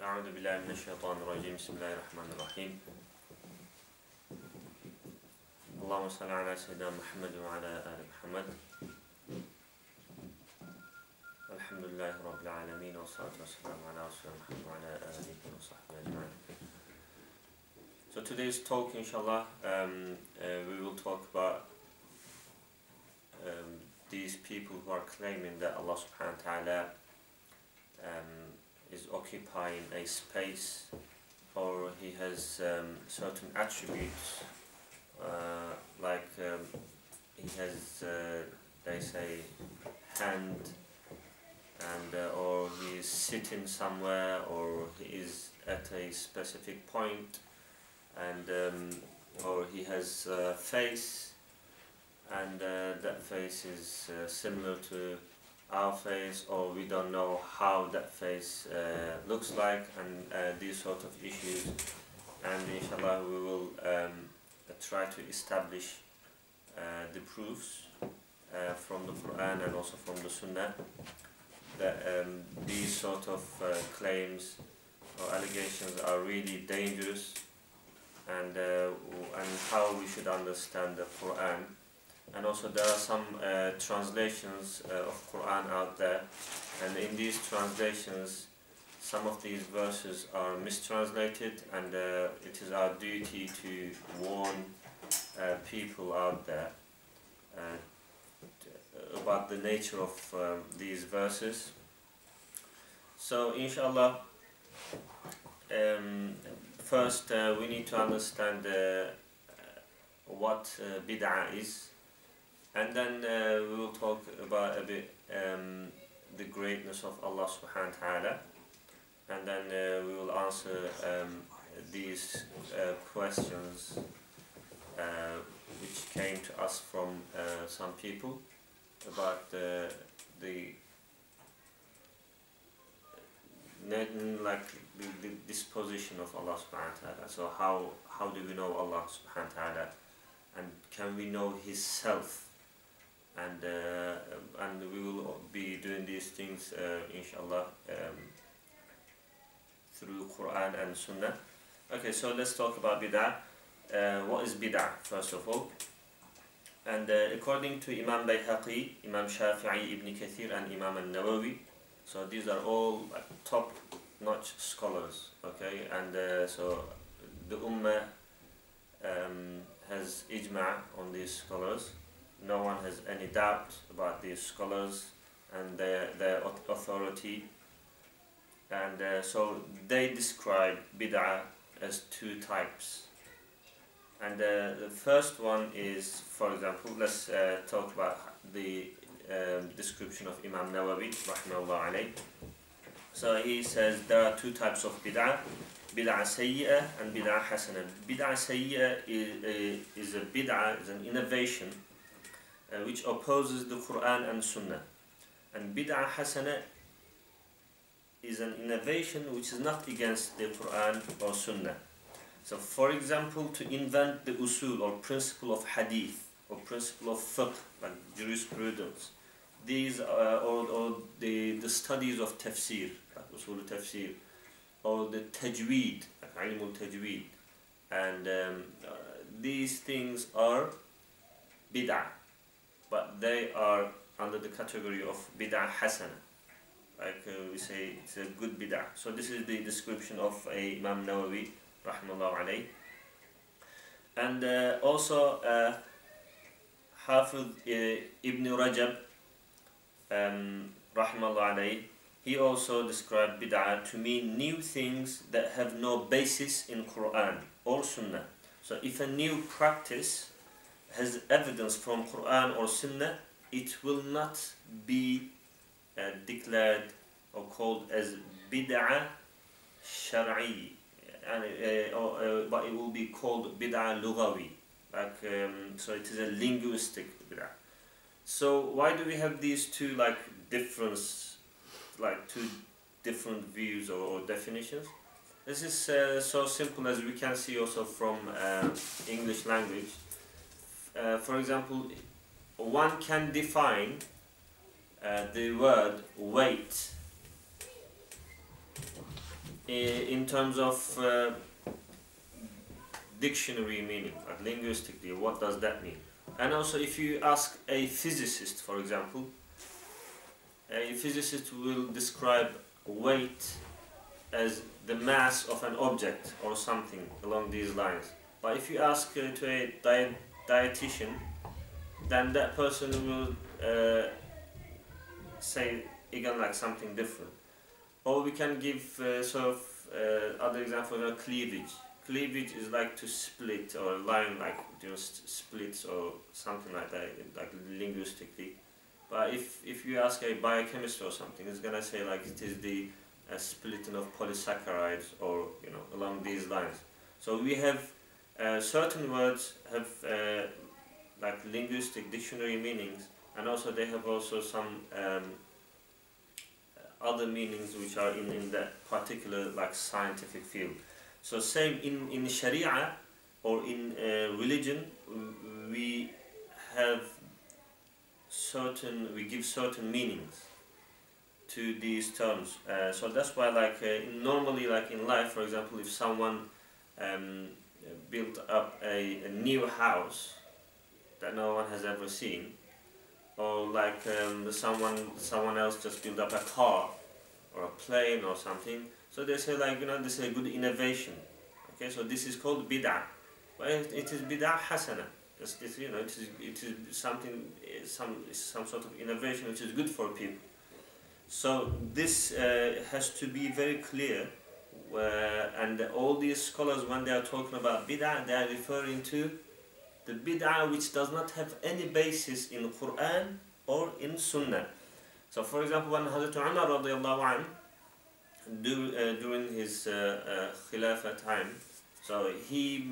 أعوذ بالله من الشيطان الرجيم بسم الله الرحمن الرحيم اللهم صل على سيدنا محمد وعلى آل محمد الحمد لله رب العالمين والصلاة والسلام على رسول محمد وعلى آله وصحبه أجمعين. So today's talk, inshallah, we will talk about these people who are claiming that Allah subhanahu wa ta'ala is occupying a space, or he has certain attributes, like he has, they say, hand, and or he is sitting somewhere, or he is at a specific point, and or he has a face, and that face is similar to our face, or we don't know how that face looks like, and these sort of issues. And inshallah we will try to establish the proofs from the Quran and also from the Sunnah that these sort of claims or allegations are really dangerous, and how we should understand the Quran. And also there are some translations of Quran out there, and in these translations some of these verses are mistranslated, and it is our duty to warn people out there about the nature of these verses. So inshallah, first we need to understand what bid'ah is, and then we will talk about a bit the greatness of Allah subhanahu wa ta'ala, and then we will answer these questions which came to us from some people about the disposition of Allah subhanahu wa ta'ala. So how do we know Allah subhanahu wa ta'ala, and can we know His self? And we will be doing these things inshallah through Quran and Sunnah. Okay, so let's talk about bid'ah. What is bid'ah, first of all? And according to Imam Bayhaqi, Imam Shafi'i, Ibn Kathir, and Imam al-Nawawi, so these are all top-notch scholars, okay? And so the Ummah has ijma' on these scholars. No one has any doubt about these scholars and their authority. And so they describe bid'ah as two types. And the first one is, for example, let's talk about the description of Imam Nawawi, rahimahullah alayh. So he says there are two types of bid'ah, bid'ah sayyi'ah and bid'ah hasanah. Bid'ah sayyi'ah is a bid'ah, is an innovation which opposes the Quran and Sunnah. And bid'ah hasanah is an innovation which is not against the Quran or Sunnah. So for example, to invent the usul or principle of Hadith or principle of Fiqh, like jurisprudence, these or the studies of Tafseer, like usul Tafseer, or the tajweed, like ilm al-tajweed, and these things are bid'ah, but they are under the category of bid'ah hasanah. Like we say, it's a good bid'ah. So this is the description of Imam Nawawi, rahimahullah alayh. And also Hafiz Ibn Rajab, rahimahullah alayh, he also described bid'ah to mean new things that have no basis in Quran or Sunnah. So if a new practice has evidence from Quran or Sunnah, it will not be declared or called as bid'ah shar'i, but it will be called bid'ah lughawi. Like so, it is a linguistic bid'ah. So why do we have these two difference, two different views or definitions? This is so simple, as we can see also from English language. For example, one can define the word weight in terms of dictionary meaning, like linguistically, what does that mean? And also, if you ask a physicist, for example, a physicist will describe weight as the mass of an object or something along these lines. But if you ask to a dietitian, then that person will say again like something different. Or we can give other examples. Cleavage. Cleavage is like to split, or line like splits or something like that, like linguistically. But if you ask a biochemist or something, it's gonna say like it is the splitting of polysaccharides, or along these lines. So we have certain words have like linguistic dictionary meanings, and also they have also some other meanings which are in that particular like scientific field. So same in Sharia or in religion, we give certain meanings to these terms. So that's why normally like in life, for example, if someone built up a new house that no one has ever seen, or like someone else just built up a car or a plane or something, so they say like this is a good innovation. Okay, so this is called bid'ah, but it is bid'ah hasana. It is something, some sort of innovation which is good for people. So this has to be very clear, and all these scholars, when they are talking about bid'ah, they are referring to the bid'ah which does not have any basis in Quran or in Sunnah. So for example, when Hazrat Umar radiallahu anh, during his Khilafah time, so he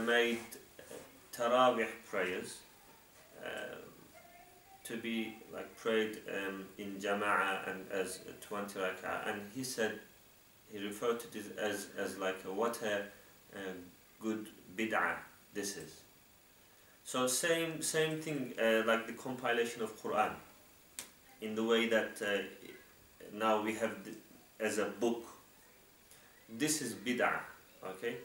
made Tarawih prayers to be like prayed in Jama'ah and as 20 rak'ah, and he referred to this as like what a good bid'ah this is. So same thing like the compilation of Quran, in the way that now we have as a book. This is bid'ah, okay?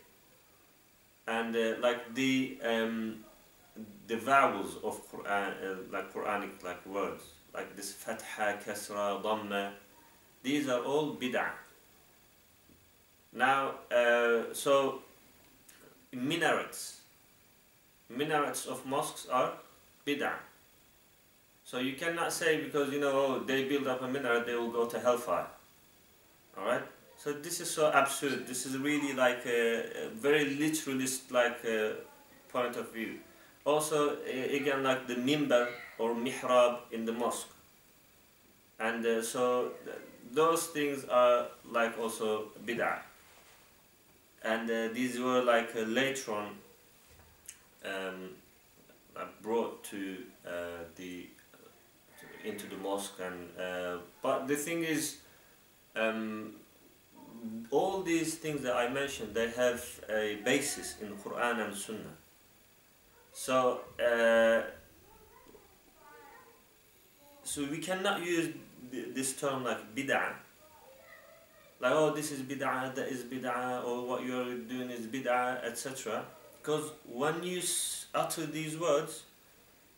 And like the vowels of Quran, like Quranic like words, like this fatha, kasra, dhamma, these are all bid'ah. Now, so minarets of mosques are bid'ah. So you cannot say because they build up a minaret, they will go to hellfire. All right. So this is so absurd. This is really like a very literalist like point of view. Also, again, like the mimbar or mihrab in the mosque, and so those things are like also bid'ah. And these were like later on brought to into the mosque, and but the thing is, all these things that I mentioned, they have a basis in Quran and Sunnah. So so we cannot use this term like bid'ah, like this is bid'ah, that is bid'ah, or what you are doing is bid'ah, etc. Because when you utter these words,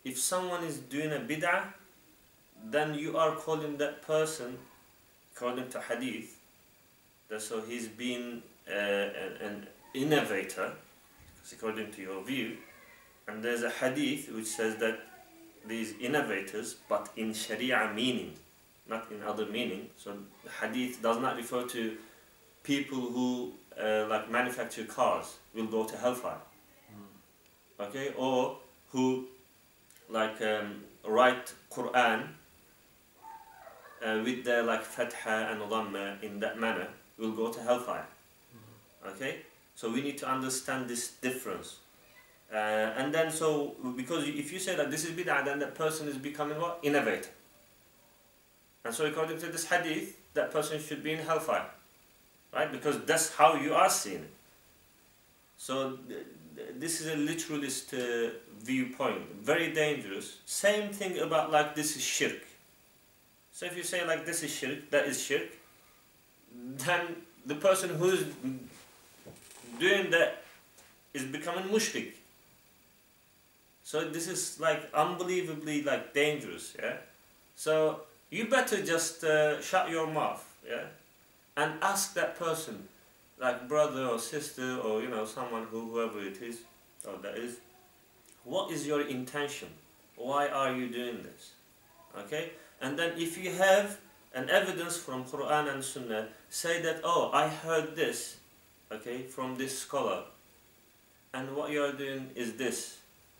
if someone is doing a bid'ah, then you are calling that person, according to Hadith, that so he's been an innovator, according to your view. And there's a Hadith which says that these innovators, but in Sharia meaning, not in other meaning. So the Hadith does not refer to people who like manufacture cars will go to hellfire. Okay, or who like write Quran with their like fatha and dhamma in that manner will go to hellfire. Okay, so we need to understand this difference. And then so, because if you say that this is bid'ah, then that person is becoming what? Innovator. And so according to this hadith, that person should be in hellfire. Right? Because that's how you are seeing it. So this is a literalist viewpoint. Very dangerous. Same thing about like this is shirk. So if you say like this is shirk, that is shirk, then the person who's doing that is becoming mushrik. So this is like unbelievably like dangerous, yeah. So you better just shut your mouth, yeah, and ask that person, like brother or sister or you know someone whoever it is or that is, what is your intention? Why are you doing this? Okay, and then if you have an evidence from Quran and Sunnah, say that, oh, I heard this, okay, from this scholar, and what you are doing is this.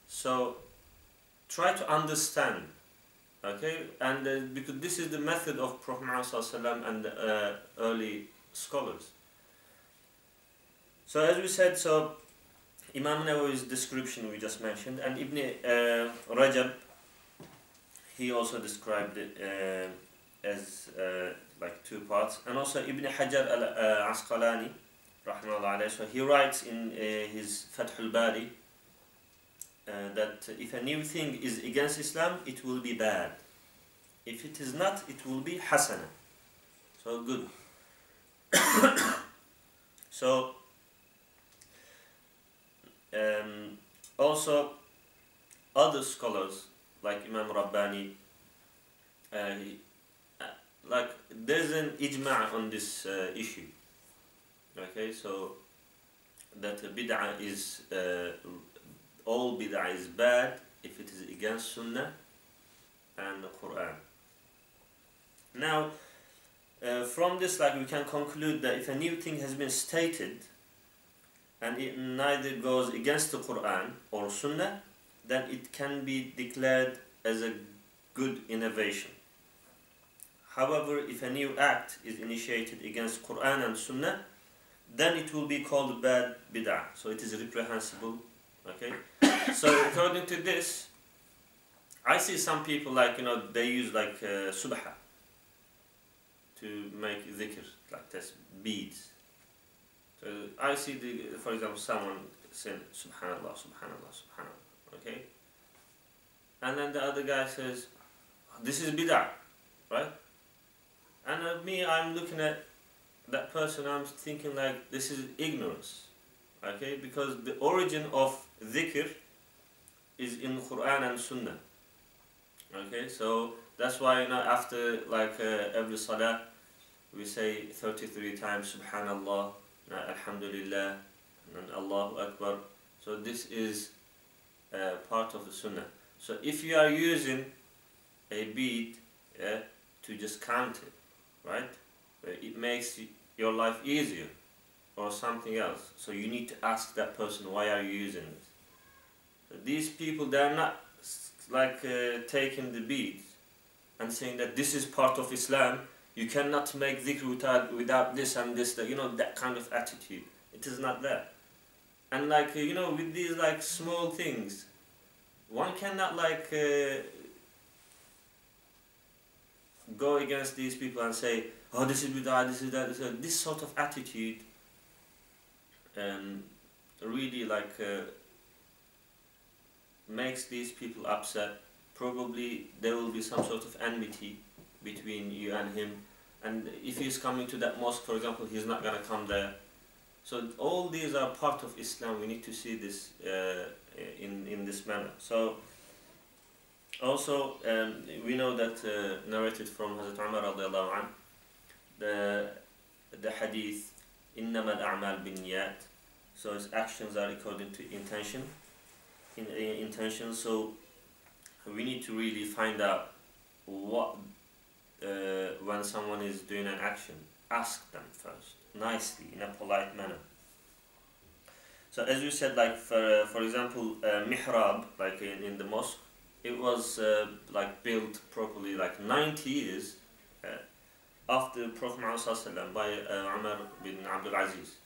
So try to understand, okay, and because this is the method of Prophet Muhammad and early scholars. So as we said, so Imam Nawawi's description we just mentioned, and Ibn Rajab, he also described it as like two parts, and also Ibn Hajar al-Asqalani, rahimahullah alayhi, so he writes in his Fath al-Bari that if a new thing is against Islam, it will be bad. If it is not, it will be hasana. So good. So also other scholars like Imam Rabbani, like there's an ijma' on this issue. Okay, so that bid'ah is all bid'ah is bad if it is against Sunnah and the Quran. Now, from this, like we can conclude that if a new thing has been stated and it neither goes against the Quran or Sunnah, then it can be declared as a good innovation. However, if a new act is initiated against Quran and Sunnah, then it will be called bad bid'ah. So it is reprehensible. Okay. So according to this, I see some people like, you know, they use like subha to make dhikr, like this, beads. So I see, for example, someone saying Subhanallah, Subhanallah, Subhanallah, okay? And then the other guy says, this is bid'ah, right? And me, I'm looking at that person, I'm thinking like, this is ignorance, okay? Because the origin of dhikr is in Quran and Sunnah, okay? So that's why, you know, after like every salah, we say 33 times Subhanallah, Alhamdulillah, and Allahu Akbar. So this is part of the Sunnah. So if you are using a bead to just count it, right, it makes your life easier or something else. So you need to ask that person, why are you using this? So these people, they are not like taking the beads and saying that this is part of Islam. You cannot make dhikr without this and this, you know, that kind of attitude. It is not there. And like, you know, with these like small things, one cannot like go against these people and say, oh, this is bid'ah, this is that, this is that. This sort of attitude really like makes these people upset. Probably there will be some sort of enmity between you and him, and if he's coming to that mosque, for example, he's not going to come there. So all these are part of Islam. We need to see this in this manner. So also we know that narrated from Hazrat Umar radiallahu anh, the hadith إنما الأعمال بالنيات, so his actions are according to intention. Intention. So we need to really find out what when someone is doing an action, ask them first, nicely, in a polite manner. So as you said, like for example, mihrab, like in the mosque, it was like built properly like 90 years after Prophet Muhammad by Umar bin Abdul Aziz.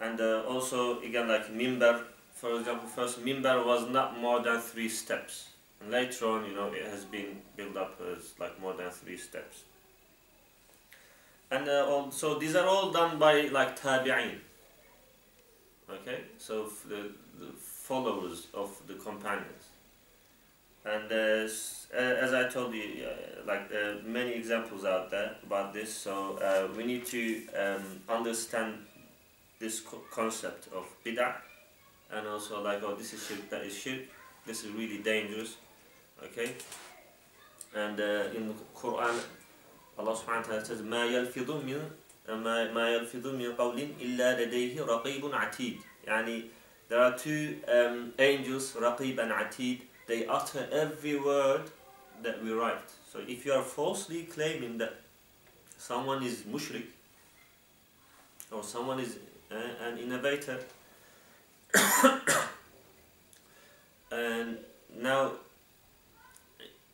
And also again like mimbar, for example, first mimbar was not more than 3 steps. And later on, you know, it has been built up as like more than 3 steps. And so these are all done by like tabi'in. Okay, so the followers of the companions. And as I told you, like many examples out there about this, so we need to understand this concept of bid'ah, and also like, oh, this is shirk, that is shirk, this is really dangerous, okay? And in the Quran, Allah subhanahu wa ta'ala says, ما يلفظ من قول إلا لديه رقيب عتيد. يعني there are two angels, Raqib and Atid. They utter every word that we write. So if you are falsely claiming that someone is mushrik, or someone is an innovator, and now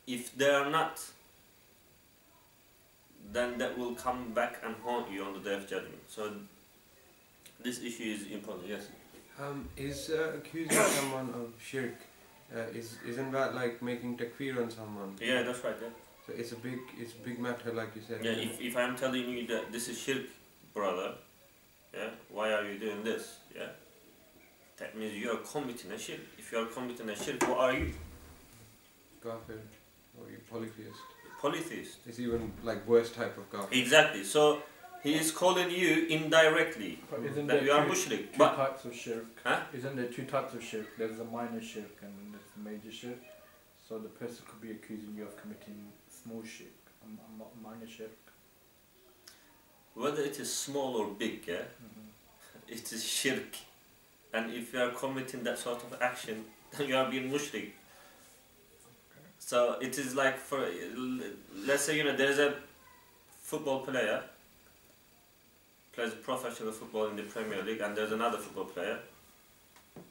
if they are not, then that will come back and haunt you on the Day of Judgment. So this issue is important. Yes. Is accusing someone of shirk, isn't that like making takfir on someone? Yeah, that's right. Yeah. So it's a big matter, like you said. Yeah. If I'm telling you that this is shirk, brother, yeah, why are you doing this? Yeah. That means you are committing a shirk. If you are committing a shirk, what are you? Kafir, or you polytheist. Polytheist. It's even like worst type of kafir. Exactly. So he is calling you indirectly that you are mushrik. Two types of shirk. Huh? Isn't there two types of shirk? There's a minor shirk and then there's the major shirk. So the person could be accusing you of committing small shirk, a minor shirk. Whether it is small or big, yeah, it is shirk. And if you are committing that sort of action, then you are being mushrik. So it is like, for let's say, there is a football player, plays professional football in the Premier League, and there's another football player,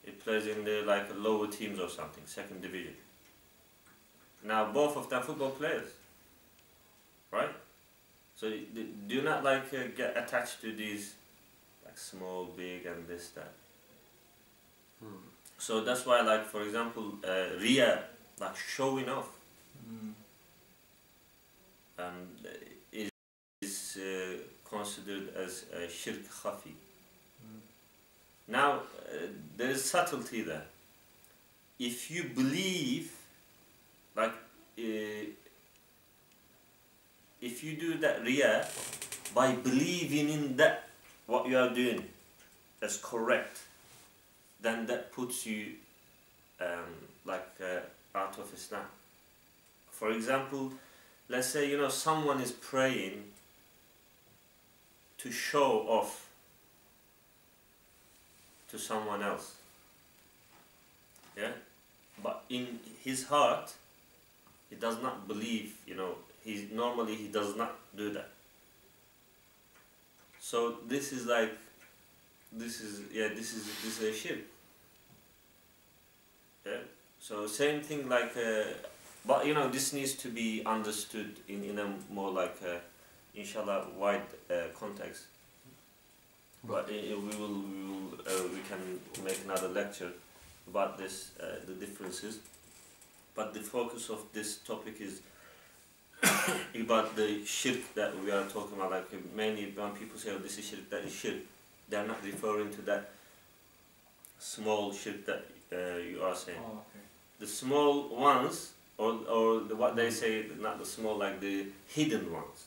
he plays in the like lower teams or something, second division. Now both of them football players, right? So do not like get attached to these like small, big, and this, that. So that's why, like, for example, Riya, like showing off, is considered as a shirk khafi. Now, there is subtlety there. If you believe, like, if you do that riya by believing in that what you are doing as correct, then that puts you out of Islam. For example, let's say someone is praying to show off to someone else, yeah, but in his heart he does not believe, he does not do that. So this is a shirk. Yeah. So same thing, like, but this needs to be understood in a more like inshallah wide context. But we can make another lecture about this, the differences. But the focus of this topic is about the shirk that we are talking about. Like, mainly when people say, oh, this is shirk, that is shirk, they are not referring to that small shirk that you are saying. Oh, okay. The small ones, or what they say, not the small, like the hidden ones,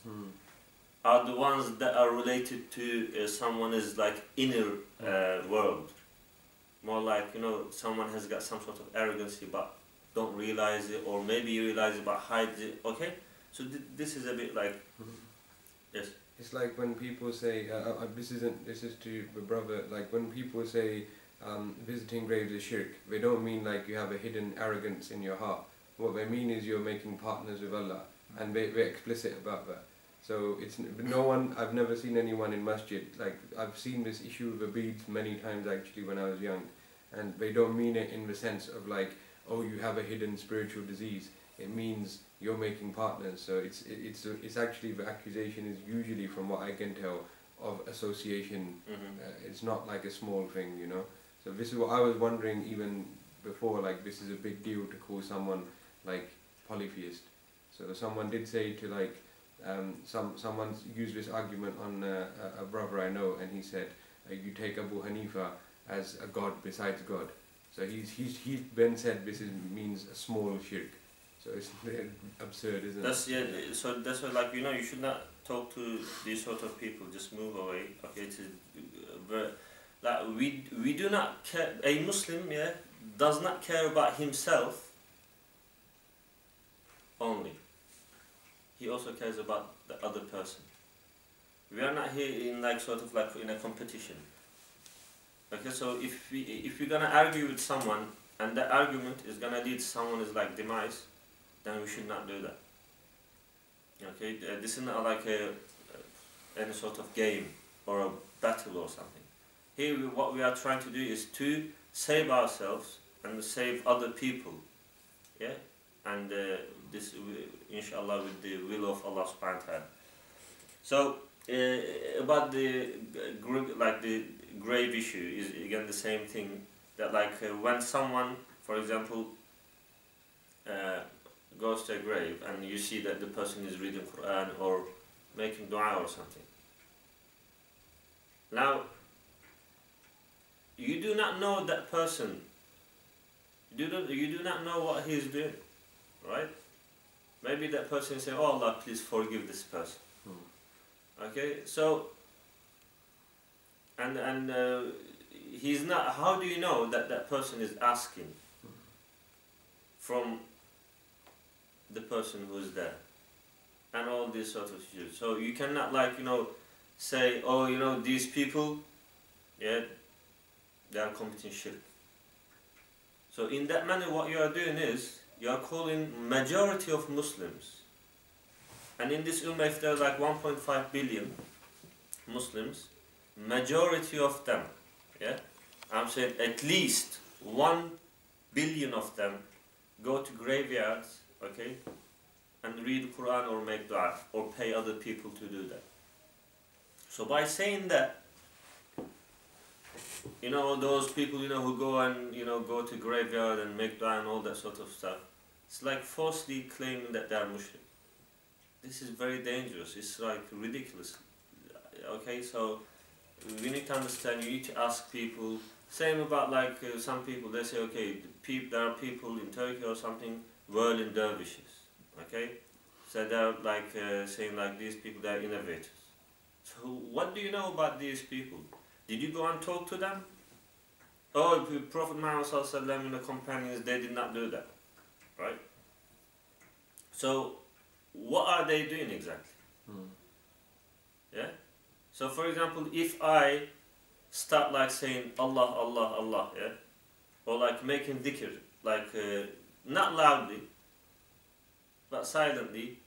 are the ones that are related to someone's like inner world. More like, someone has got some sort of arrogancy but don't realize it, or maybe you realize it but hides it. Okay, so this is a bit like, yes. It's like when people say, this is to the brother, like when people say visiting graves is shirk, they don't mean like you have a hidden arrogance in your heart. What they mean is you're making partners with Allah, and they're explicit about that. So it's I've never seen anyone in masjid, like I've seen this issue of the beads many times actually when I was young, and they don't mean it in the sense of like, oh, you have a hidden spiritual disease. It means you're making partners. So it's actually, the accusation is usually, from what I can tell, of association. It's not like a small thing, So this is what I was wondering even before, like this is a big deal to call someone like polytheist. So someone did say to like, someone used this argument on a brother I know, and he said, you take Abu Hanifa as a god besides God. So he then said this means a small shirk. So it's absurd, isn't That's so that's why, like, you should not talk to these sort of people. Just move away. Okay, it is very, like, we do not care. A Muslim, does not care about himself only. He also cares about the other person. We are not here in like sort of like in a competition. Okay, so if we're gonna argue with someone and the argument is gonna lead someone's like demise, then we should not do that. Okay, this is not like any sort of game or a battle or something. Here, what we are trying to do is to save ourselves and save other people. Yeah, and this, inshallah, with the will of Allah subhanahu wa ta'ala. So, about the grave issue is again the same thing. That like when someone, for example, goes to a grave and you see that the person is reading Quran or making dua or something. Now, you do not know that person. You do not know what he is doing, right? Maybe that person is saying, "Oh Allah, please forgive this person." Okay, so and he's not. How do you know that that person is asking from the person who is there, and all these sort of issues? So you cannot like say, "Oh, these people, they are committing shirk." So in that manner, what you are doing is you are calling majority of Muslims. And in this ummah, if there are like 1.5 billion Muslims, majority of them, I'm saying at least 1 billion of them go to graveyards, okay, and read Quran or make dua or pay other people to do that. So by saying that, those people, who go and, go to graveyard and make dua and all that sort of stuff, it's like falsely claiming that they are Muslim. This is very dangerous. It's like ridiculous. Okay, so we need to understand. You need to ask people. Same about like some people. They say, okay, there are people in Turkey or something whirling dervishes. Okay, so they're like saying like these people, they are innovators. So what do you know about these people? Did you go and talk to them? Oh, Prophet Muhammad and the companions, they did not do that, right? So what are they doing exactly? Yeah. So for example, if I start like saying Allah, Allah, Allah, or like making dhikr, like not loudly, but silently,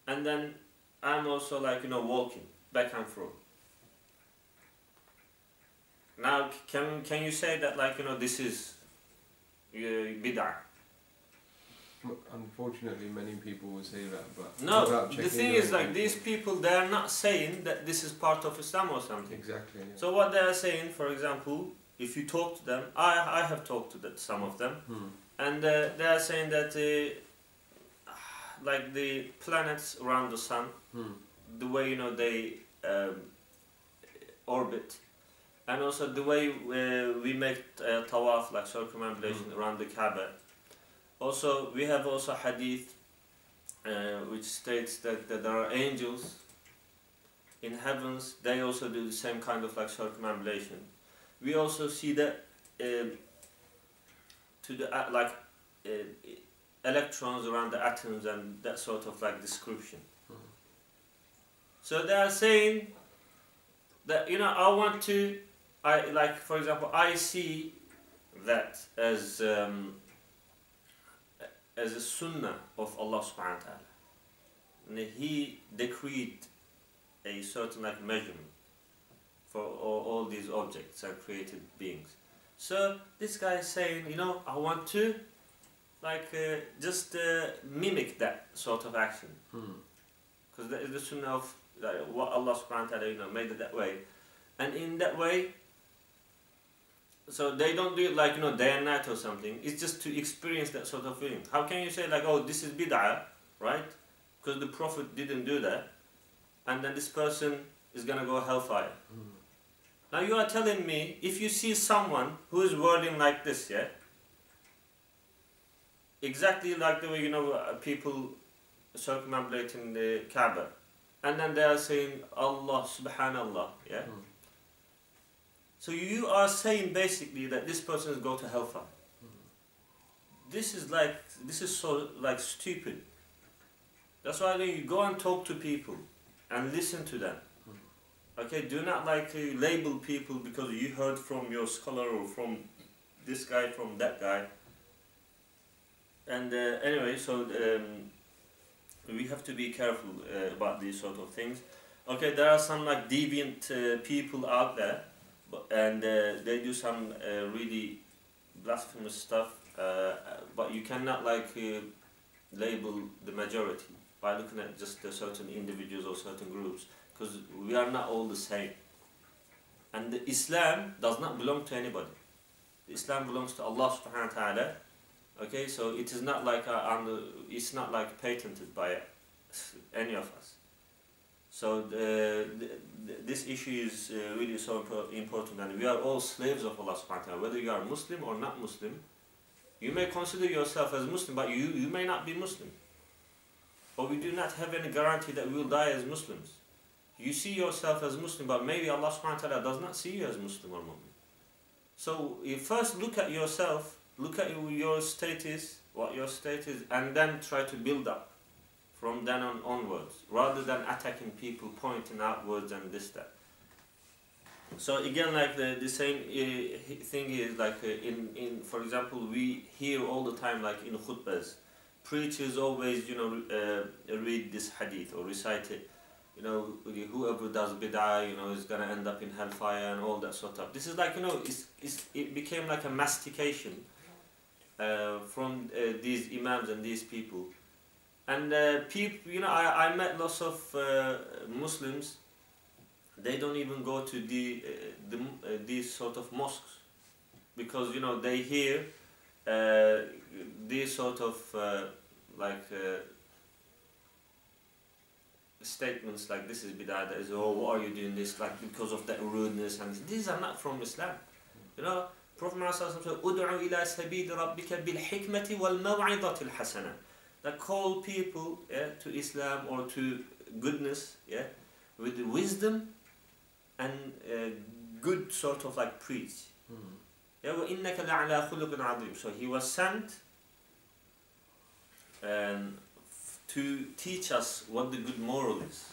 and then I'm also like walking back and forth. Now, can you say that like this is bid'ah? Unfortunately, many people will say that, but no. The thing is, like these people, they are not saying that this is part of Islam or something. Exactly. Yeah. So what they are saying, for example, if you talk to them, I have talked to some of them, and they are saying that like the planets around the sun, the way they orbit. And also the way we make tawaf, like circumambulation around the Kaaba. Also, we have also hadith which states that there are angels in heavens. They also do the same kind of like circumambulation. We also see that to the electrons around the atoms and that sort of like description. So they are saying that for example, I see that as a sunnah of Allah subhanahu wa ta'ala. And He decreed a certain like measurement for all these objects and created beings. So this guy is saying, I want to like just mimic that sort of action. Because that is the sunnah of what Allah subhanahu wa ta'ala made it that way. And in that way, so they don't do it like day and night or something. It's just to experience that sort of feeling. How can you say like, oh, this is bid'ah, right? Because the Prophet didn't do that, and then this person is gonna go hellfire. Now you are telling me, if you see someone who is whirling like this, exactly like the way, you know, people circumambulating the Kaaba, and then they are saying Allah, Subhanallah, yeah. So you are saying basically that this person is going to hellfire. This is so like stupid. That's why you go and talk to people and listen to them. Okay, do not like label people because you heard from your scholar or from this guy, from that guy. And anyway, so we have to be careful about these sort of things. Okay, there are some like deviant people out there, and they do some really blasphemous stuff. But you cannot like label the majority by looking at just certain individuals or certain groups, because we are not all the same. And the Islam does not belong to anybody. The Islam belongs to Allah subhanahu wa ta'ala. Okay, so it is not like it's not like patented by any of us. So this issue is really so important, and we are all slaves of Allah subhanahu wa ta'ala, whether you are Muslim or not Muslim. You may consider yourself as Muslim, but you may not be Muslim. Or we do not have any guarantee that we will die as Muslims. You see yourself as Muslim, but maybe Allah subhanahu wa ta'ala does not see you as Muslim or Mu'min. So you first look at yourself, look at your status, what your state is, and then try to build up from then onwards, rather than attacking people, pointing outwards and this, that. So again, like the same thing is like in for example, we hear all the time like in khutbahs, preachers always, you know, read this hadith or recite it. You know, whoever does bid'ah, you know, is gonna end up in hellfire and all that sort of. This is like, you know, it became like a mastication from these imams and these people. And people, you know, I met lots of Muslims. They don't even go to these sort of mosques, because, you know, they hear these sort of statements like this is bid'ah, that is, oh, why are you doing this, like because of that rudeness, and these are not from Islam. You know, Prophet Muhammad said, "Ud'u ila sabili rabbika bil hikmati wal maw'izati al hasana." That call people, yeah, to Islam or to goodness, yeah, with wisdom and good sort of like preach. Yeah, وَإِنَّكَ لَعَلَى خُلُقٍ عَظِيمٍ. So he was sent to teach us what the good moral is,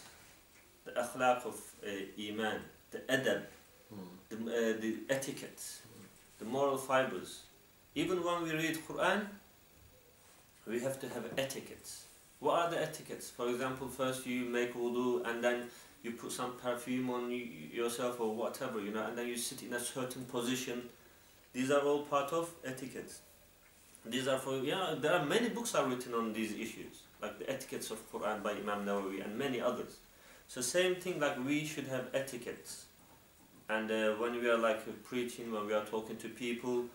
the akhlaq of iman, the adab, the etiquette, the moral fibers. Even when we read Quran, we have to have etiquettes. What are the etiquettes? For example, first you make wudu and then you put some perfume on yourself or whatever, you know, and then you sit in a certain position. These are all part of etiquette. These are for, yeah, there are many books are written on these issues, like the etiquettes of Quran by Imam Nawawi and many others. So same thing, like we should have etiquettes. And when we are like preaching, when we are talking to people,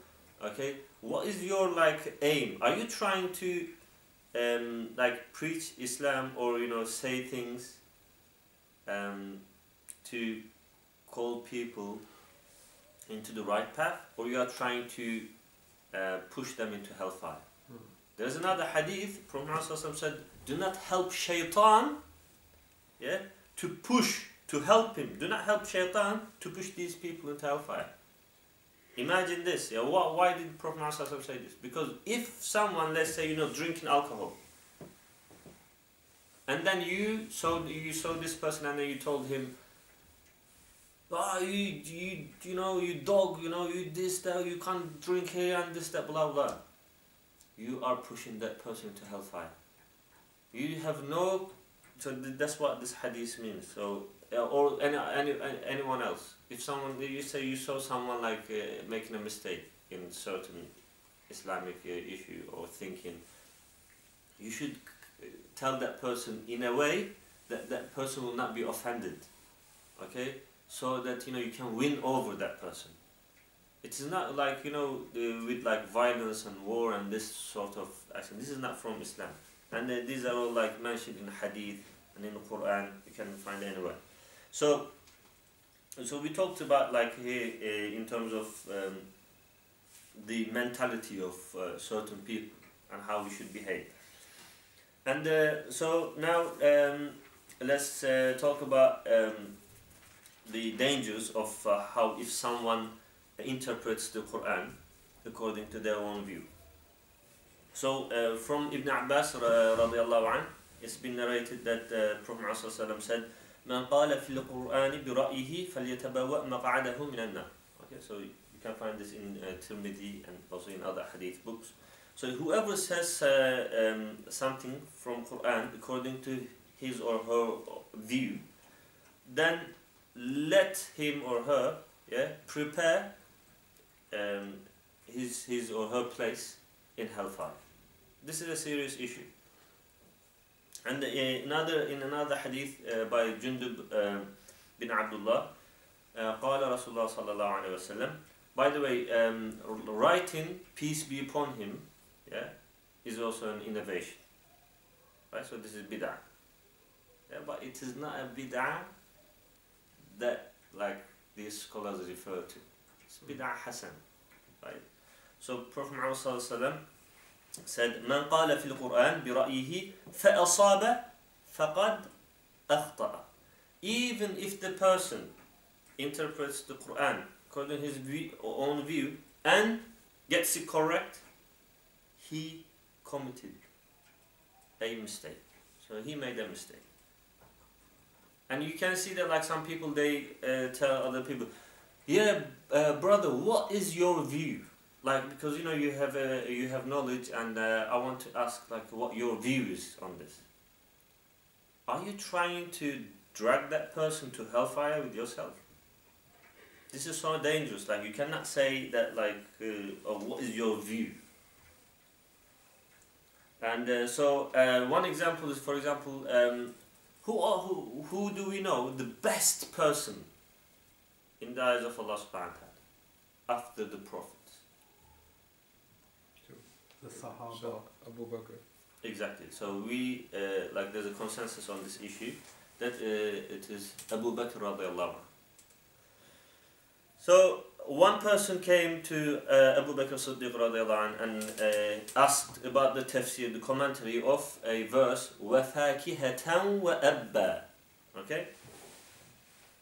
okay, what is your like aim? Are you trying to like preach Islam, or, you know, say things to call people into the right path, or you are trying to push them into hellfire? There's another hadith, Prophet Muhammad said, do not help shaitan, yeah, to help him. Do not help shaitan to push these people into hellfire. Imagine this, yeah. Why did Prophet Muhammad say this? Because if someone, let's say, you know, drinking alcohol, and then you saw this person, and then you told him, "Ah, you know, you dog, you know, you this, that, you can't drink here and this, that, blah blah." You are pushing that person to hellfire. You have no. So that's what this hadith means. So or anyone else. If someone, you say you saw someone like making a mistake in certain Islamic issue or thinking, you should tell that person in a way that that person will not be offended, okay, so that, you know, you can win over that person. It is not like, you know, with like violence and war and this sort of action. This is not from Islam, and these are all like mentioned in Hadith and in the Quran. You can find anywhere. So we talked about like here in terms of the mentality of certain people, and how we should behave. And so now let's talk about the dangers of how if someone interprets the Quran according to their own view. So from Ibn Abbas radiallahu anh, it's been narrated that Prophet ﷺ said, "Man qala fil Qur'ani bi ra'yihi falyatabawwa maq'adahu min an-nar." Okay, so you can find this in Tirmidhi and also in other hadith books. So whoever says something from Quran according to his or her view, then let him or her prepare his or her place in hellfire. This is a serious issue. And in another hadith by Jundub bin Abdullah, قال رسول الله صلى الله عليه وسلم. By the way, writing peace be upon him, is also an innovation. Right? So this is bid'ah. But it is not a bid'ah that like these scholars refer to. It's bid'ah hasan. Right? So Prophet Muhammad sallallahu alaihi wasallam said, "Man qala fil Quran bi ra'yihi fa asaba faqad akhta'a." Even if the person interprets the Quran according to his own view and gets it correct, he committed a mistake. So he made a mistake. And you can see that like some people, they tell other people, brother, what is your view? Like, because you have knowledge, and I want to ask like what your view is on this. Are you trying to drag that person to hellfire with yourself? This is so dangerous. Like, you cannot say that like, what is your view? And so one example is, for example, who do we know the best person in the eyes of Allah subhanahu wa ta'ala after the prophets? The Sahabah. Abu Bakr. Exactly. So we like there's a consensus on this issue that it is Abu Bakr radiallahu anhu. So one person came to Abu Bakr Siddiq radiallahu anhu and asked about the tafsir, the commentary of a verse, وَفَاكِهَةً وَأَبَّا. Okay?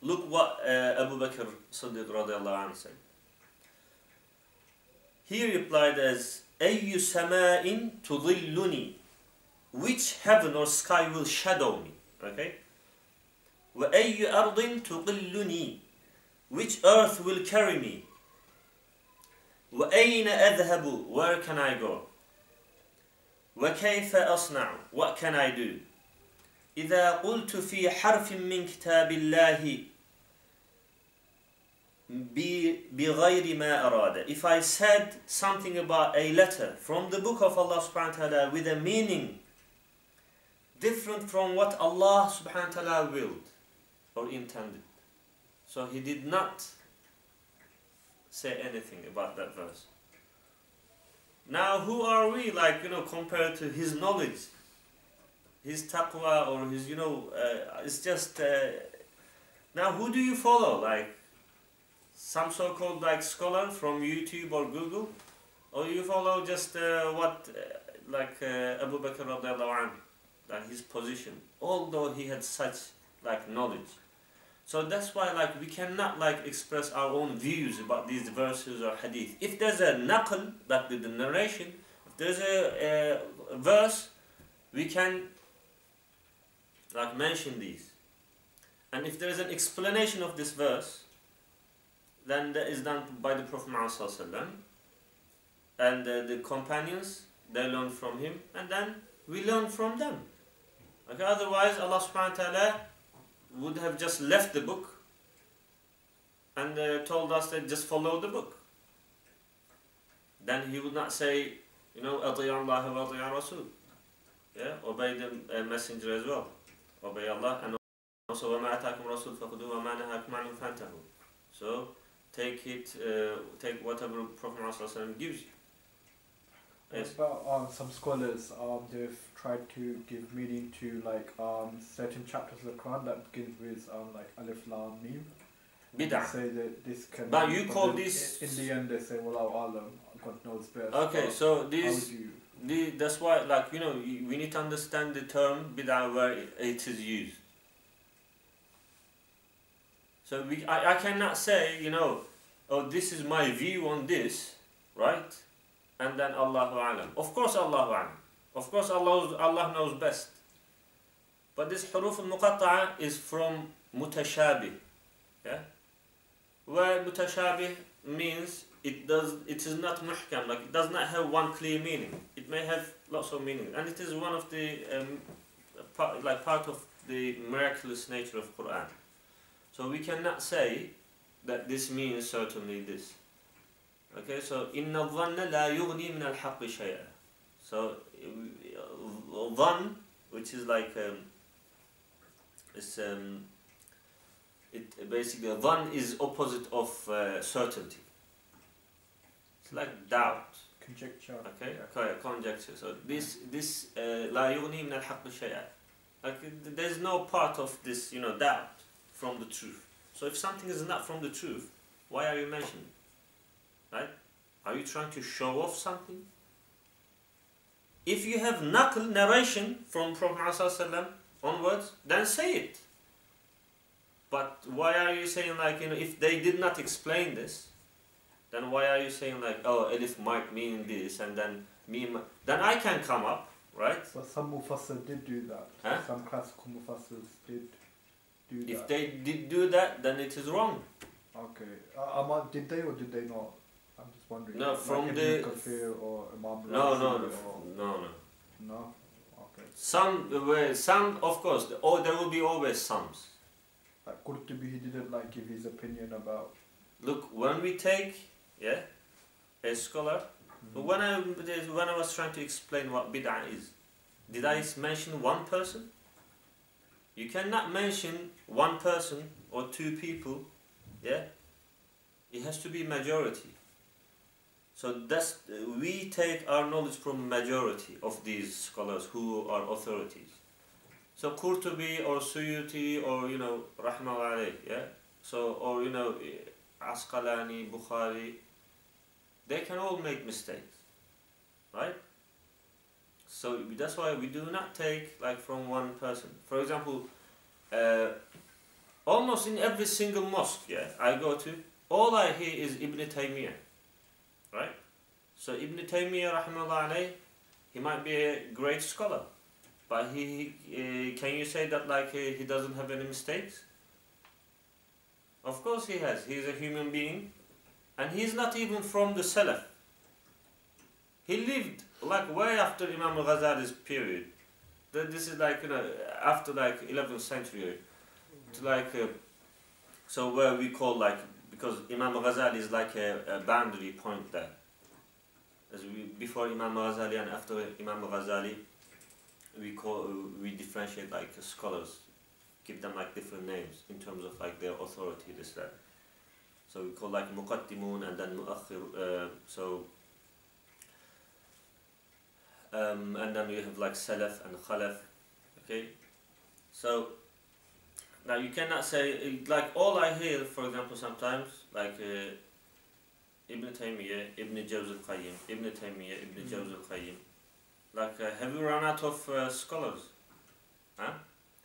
Look what Abu Bakr Siddiq radiallahu anhu said. He replied as, أَيُّ سَمَاءٍ تُضِلُّنِي. Which heaven or sky will shadow me? Okay? وَأَيُّ أَرْضٍ تُقِلُّنِي. Which earth will carry me? وَأَيْنَ أَذْهَبُ. Where can I go? وَكَيْفَ أَصْنَعُ. What can I do? إِذَا قُلْتُ فِي حَرْفٍ مِّن كِتَابِ اللَّهِ بِغَيْرِ مَا أَرَادَ. If I said something about a letter from the book of Allah subhanahu wa ta'ala with a meaning different from what Allah subhanahu wa ta'ala willed or intended. So he did not say anything about that verse. Now who are we, like, compared to his knowledge, his taqwa, or his, it's just, now who do you follow? Like, some so-called like scholar from YouTube or Google? Or you follow just Abu Bakr radiallahu anhu, like his position, although he had such like knowledge. So that's why like we cannot like express our own views about these verses or hadith. If there's a naql, like the narration, if there's a verse, we can like mention these. And if there's an explanation of this verse, then that is done by the Prophet ﷺ, and the companions, they learn from him, and then we learn from them. Okay, otherwise Allah subhanahu wa ta'ala would have just left the book and told us that just follow the book. Then he would not say, أطيع الله وأطيع رسول. Obey the messenger as well. Obey Allah, and also وما أتاكم رسول فخذوه وما نهاكم عنه فانتهوا. So take whatever Prophet ﷺ gives you. Yes. But some scholars, they've tried to give meaning to like certain chapters of the Quran that begins with like Alif Lam Mim. Bid'ah. Say that this can. But you call this. In the end, they say, "Wallahu alam, God knows best." Okay, so this. that's why, like, you know, we need to understand the term bid'ah where it is used. So I cannot say, you know, oh, this is my view on this, right? And then Allahu A'lam. Of course Allahu A'lam. Of course Allah knows best. But this huruf al-muqatta'a is from mutashabih. Yeah? Where mutashabih means it is not muhkam, like it does not have one clear meaning. It may have lots of meanings. And it is one of the part of the miraculous nature of Quran. So we cannot say that this means certainly this. Okay, so inna dhanna la yughni min al-haqqi shay'a. So dhann, which is like basically dhann is opposite of certainty. It's like doubt. Conjecture. Okay, yeah. Conjecture. So this la yughni min al-haqqi shay'a. Like there's no part of this, you know, doubt from the truth. So if something is not from the truth, why are you mentioning it? Right? Are you trying to show off something? If you have naql, narration from Prophet ﷺ onwards, then say it. But why are you saying, like, you know, if they did not explain this, then why are you saying, like, oh, alif might mean this, and then mim, then I can come up, right? So some mufassir did do that. Huh? Some classical mufassirs did do that. If they did do that, then it is wrong. Okay. Did they or did they not? I'm just wondering. No, like from Ibn the Kathir or Imam no, Razi no. No. Okay. Some, of course. There will be always sums. Like Qurtubi, he didn't like give his opinion about. Look, when we take a scholar, when I was trying to explain what bid'ah is, did I mention one person? You cannot mention one person or two people. Yeah, it has to be majority. So we take our knowledge from majority of these scholars who are authorities. So Qurtubi or Suyuti or, you know, Rahmah alayh, yeah. So, or, you know, Asqalani, Bukhari, they can all make mistakes, right? So that's why we do not take like from one person. For example, almost in every single mosque, yeah, I go to, all I hear is Ibn Taymiyyah, right? So Ibn Taymiyyah, rahimahullah alayh, he might be a great scholar, but can you say that like he doesn't have any mistakes? Of course he has. He's a human being, and he's not even from the Salaf. He lived like way after Imam al-Ghazali's period. This is like, you know, after like 11th century, to like so where we call like, because Imam al-Ghazali is like a boundary point there. As before Imam al-Ghazali and after Imam al-Ghazali, we differentiate like scholars, give them like different names in terms of like their authority, this that. So we call like muqaddimun and then muakhir. And then we have like salaf and khalaf. Okay, so now you cannot say like all I hear, for example, sometimes like Ibn Taymiyyah, Ibn Jawz al-Qayyim, Ibn Taymiyyah, Ibn Jawz al-Qayyim. Like have we run out of scholars? Huh?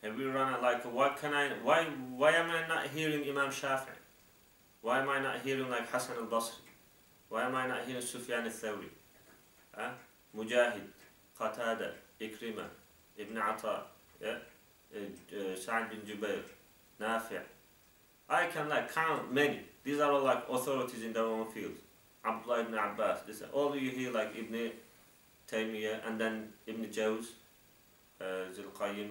Have we run out? Like why am I not hearing Imam Shafi'i? Why am I not hearing like Hasan al-Basri? Why am I not hearing Sufyan al-Thawri? Huh? Mujahid, Qatada, Ikrimah, Ibn Ata, yeah? Sa'id bin Jubair, Nafi'. I can like count many. These are all like authorities in their own fields. Abdullah ibn Abbas. This all you hear like Ibn Taymiyyah and then Ibn Jawz, Zul-Qayyim,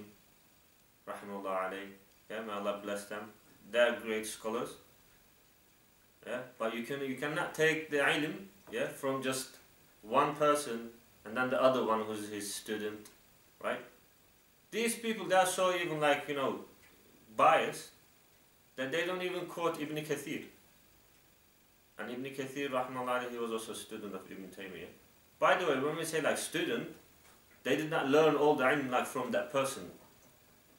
rahimahullah alayh. Yeah, may Allah bless them. They are great scholars. Yeah, but you cannot take the ilm, yeah, from just one person and then the other one who's his student, right? These people, they are so even like, you know, biased that they don't even quote Ibn Kathir. And Ibn Kathir, rahmahullah, he was also a student of Ibn Taymiyyah. By the way, when we say like student, they did not learn all the ilm like from that person.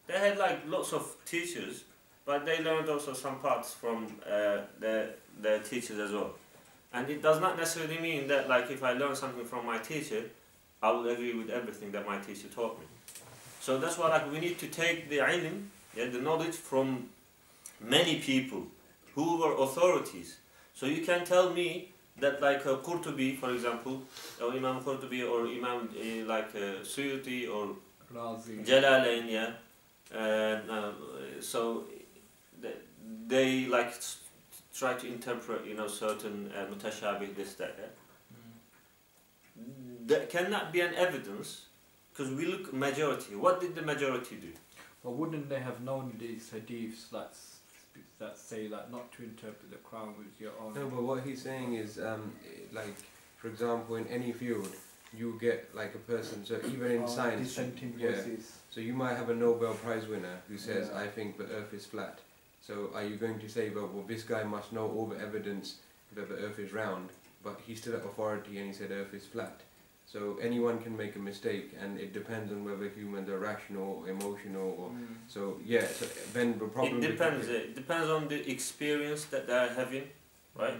They had like lots of teachers, but they learned also some parts from their teachers as well. And it does not necessarily mean that like if I learn something from my teacher, I will agree with everything that my teacher taught me. So that's why like we need to take the ilm, yeah, the knowledge from many people who were authorities. So you can tell me that like Qurtubi, for example, or Imam Qurtubi, or Imam Suyuti, or Razi. Jalalain, yeah. So they like try to interpret, certain mutashabih, this, that. Yeah? That cannot be an evidence, because we look majority. What did the majority do? But wouldn't they have known these hadiths that say that not to interpret the Quran with your own? No, but what he's saying is, like, for example, in any field, you get like a person. So even in science, dissenting yeah. voices. So you might have a Nobel Prize winner who says, Yeah. "I think the Earth is flat." So are you going to say, well, this guy must know all the evidence that the Earth is round, but he's still at authority and he said Earth is flat? So anyone can make a mistake, and it depends on whether humans are rational or emotional, or so yeah. So then the problem. It depends. It depends on the experience that they are having, right?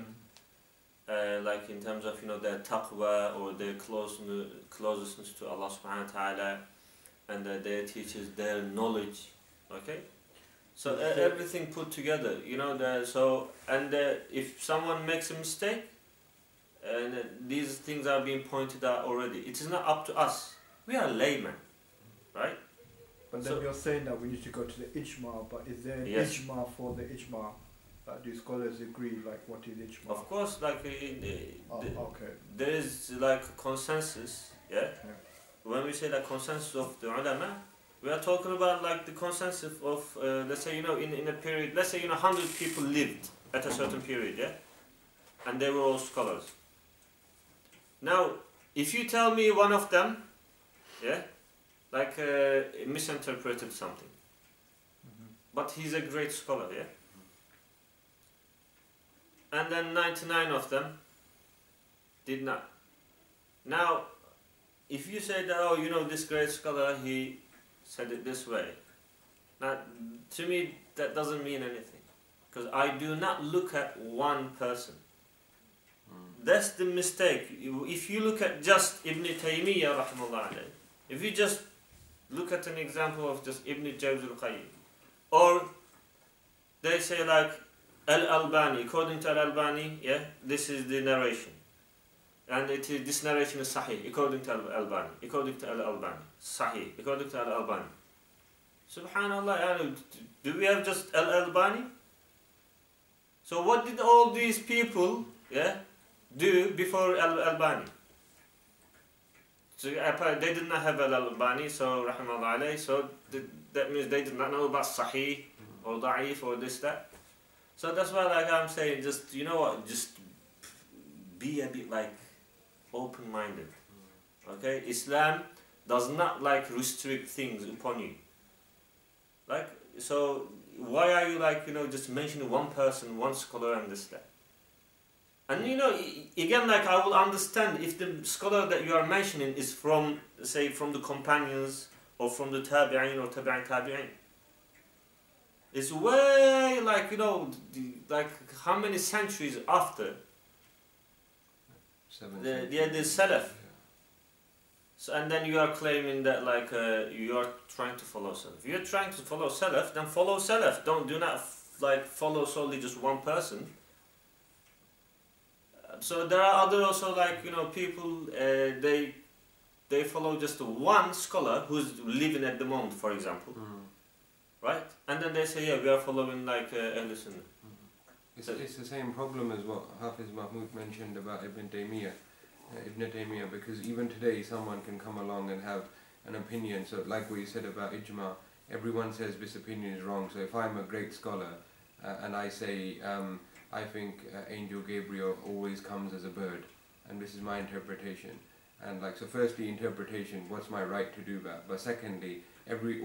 Like in terms of their taqwa, or their closeness to Allah Subhanahu wa Taala, and their teachers, their knowledge. Okay. So everything put together, if someone makes a mistake, and these things are being pointed out already, it is not up to us. We are laymen, right? But then you're saying that we need to go to the ijma, but is there an ijma for the ijma? Do scholars agree, like, what is ijma? Of course, like, okay. there is like a consensus, yeah? When we say the consensus of the ulama, we are talking about like the consensus of, let's say, in a period, let's say, 100 people lived at a certain period, yeah? And they were all scholars. Now, if you tell me one of them, yeah, like misinterpreted something, but he's a great scholar, yeah? And then 99 of them did not. Now, if you say that, this great scholar, he said it this way. Now, to me, that doesn't mean anything. Because I do not look at one person. That's the mistake. If you look at just Ibn Taymiyyah, rahimahullah alayhi, if you just look at an example of just Ibn Jawz al-Qayyim, or they say like Al-Albani, according to Al-Albani, yeah, this is the narration. And this narration is sahih, according to Al-Albani, according to Al-Albani, sahih, according to Al-Albani. Subhanallah, do we have just Al-Albani? So what did all these people, yeah, do before Al-Albani? So they did not have Al-Albani, so rahimahullah alayhi, so that means they did not know about sahih, or da'if, or this, that. So that's why, like I'm saying, just, just be a bit like open-minded. Okay, Islam does not like restrict things upon you. Like, so why are you like, just mentioning one person, one scholar, and this, that? And again, like, I will understand if the scholar that you are mentioning is from, say, from the companions, or from the tabi'in, or tabi'in. It's way, like, like how many centuries after the Salaf. So, and then you are claiming that, like, you are trying to follow Salaf. If you're trying to follow Salaf, then follow Salaf. Do not like follow solely just one person. So there are other also, like, people, they follow just one scholar who's living at the moment, for example. Right? And then they say, yeah, we are following like Ahl Sunnah. It's the same problem as what Hafiz Mahmud mentioned about Ibn Taymiyyah, because even today someone can come along and have an opinion. So like what you said about ijma, everyone says this opinion is wrong. So if I'm a great scholar and I say, I think Angel Gabriel always comes as a bird, and this is my interpretation. And like, so firstly, interpretation, what's my right to do that? But secondly,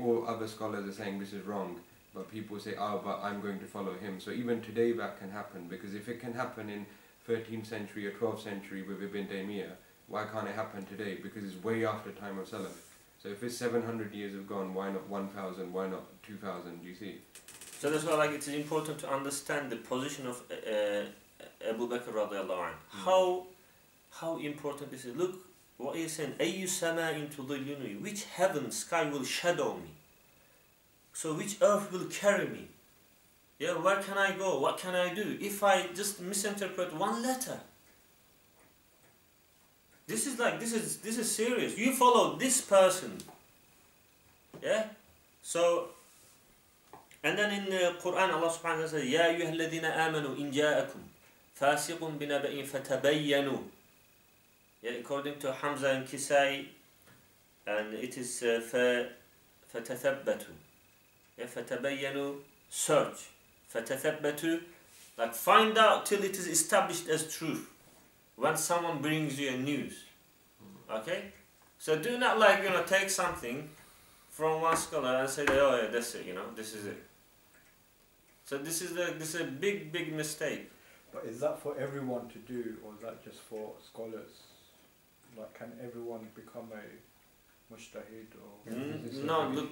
all other scholars are saying this is wrong, but people say, oh, but I'm going to follow him. So even today that can happen, because if it can happen in 13th century or 12th century with Ibn Taymiyyah, why can't it happen today? Because it's way after time of Salaf. So if it's 700 years have gone, why not 1,000, why not 2,000, do you see? So that's why, like, it is important to understand the position of Abu Bakr radiallahu anh. How important this is. Look, what is saying? أَيُّ سَمَاءٍ تُضِلُّنِي, which heaven, sky will shadow me? So which earth will carry me? Yeah, where can I go? What can I do? If I just misinterpret one letter. This is serious. You follow this person. Yeah? So, and then in the Quran, Allah subhanahu wa ta'ala says, يَا أَيُّهَا الَّذِينَ آمَنُوا إِنْ جَاءَكُمْ فَاسِقٌ بِنَبَإٍ فَتَبَيَّنُوا. Yeah, according to Hamza and Kisai, and it is فَتَثَبَّتُوا. Yeah, فَتَبَيَّنُوا, search. فَتَثَبَّتُوا, like find out till it is established as truth. When someone brings you a news. Okay? So do not take something from one scholar and say, oh yeah, that's it, this is it. So this is a big mistake. But is that for everyone to do, or is that just for scholars? Like, can everyone become a mujtahid or? No, look.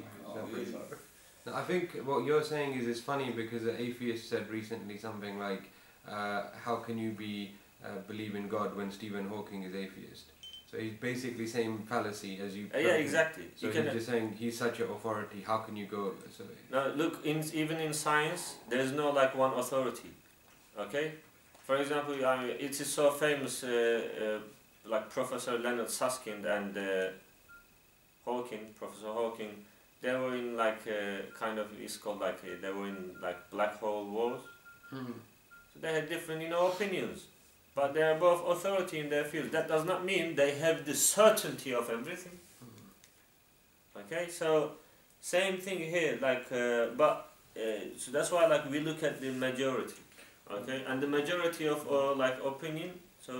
No, I think what you're saying is funny because an atheist said recently something like, how can you believe in God when Stephen Hawking is atheist? So he's basically saying fallacy as you. Yeah, exactly. So he's just saying he's such an authority. How can you go? So no, look. Even in science, there is no one authority. Okay. For example, it is so famous. Like Professor Leonard Susskind and Professor Hawking, they were in it's called they were in black hole wars. So they had different opinions, but they are both authority in their field. That does not mean they have the certainty of everything. Okay, so same thing here. So that's why we look at the majority. Okay, and the majority of opinion. So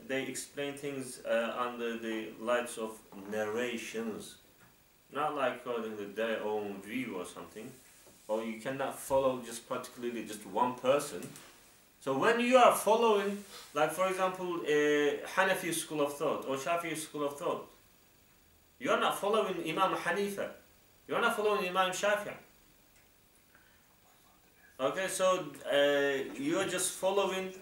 they explain things under the lights of narrations, not according to their own view or something. Or you cannot follow particularly just one person. So when you are following, for example, a Hanafi school of thought or Shafi'i school of thought, you are not following Imam Hanifa. You are not following Imam Shafi'i. Okay, so you are just following.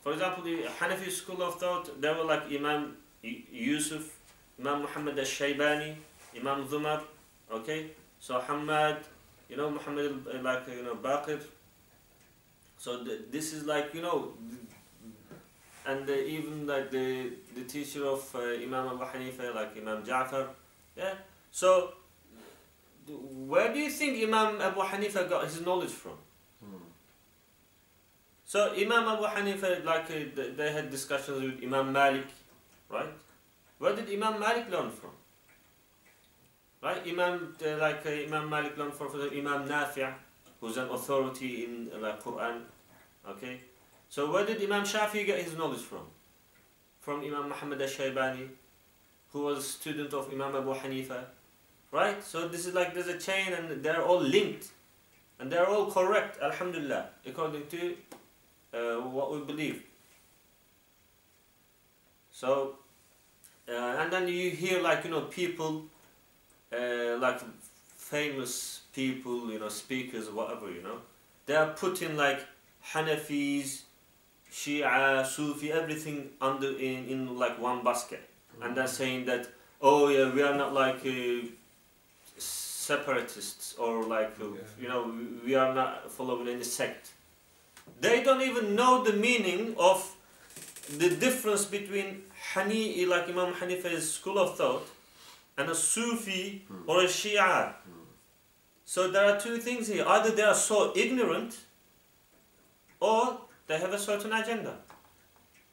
For example, the Hanafi school of thought, they were Imam Yusuf, Imam Muhammad al-Shaybani, Imam Zumar, okay? So Hamad, Muhammad Baqir. So this is and even the teacher of Imam Abu Hanifa, Imam Ja'far, yeah? So where do you think Imam Abu Hanifa got his knowledge from? So Imam Abu Hanifa, they had discussions with Imam Malik, right? Where did Imam Malik learn from? Right? Imam Malik learned from Imam Nafi', who's an authority in Quran. Okay? So where did Imam Shafi get his knowledge from? From Imam Muhammad al-Shaybani, who was a student of Imam Abu Hanifa. Right? So this is there's a chain and they're all linked. And they're all correct, alhamdulillah, according to what we believe. So, and then you hear people, famous people, speakers, whatever, they are putting Hanafis, Shia, Sufi, everything in one basket, and they're saying that, oh yeah, we are not separatists or we are not following any sect. They don't even know the meaning of the difference between Imam Hanifa's school of thought and a Sufi or a Shia. So there are two things here. Either they are so ignorant or they have a certain agenda.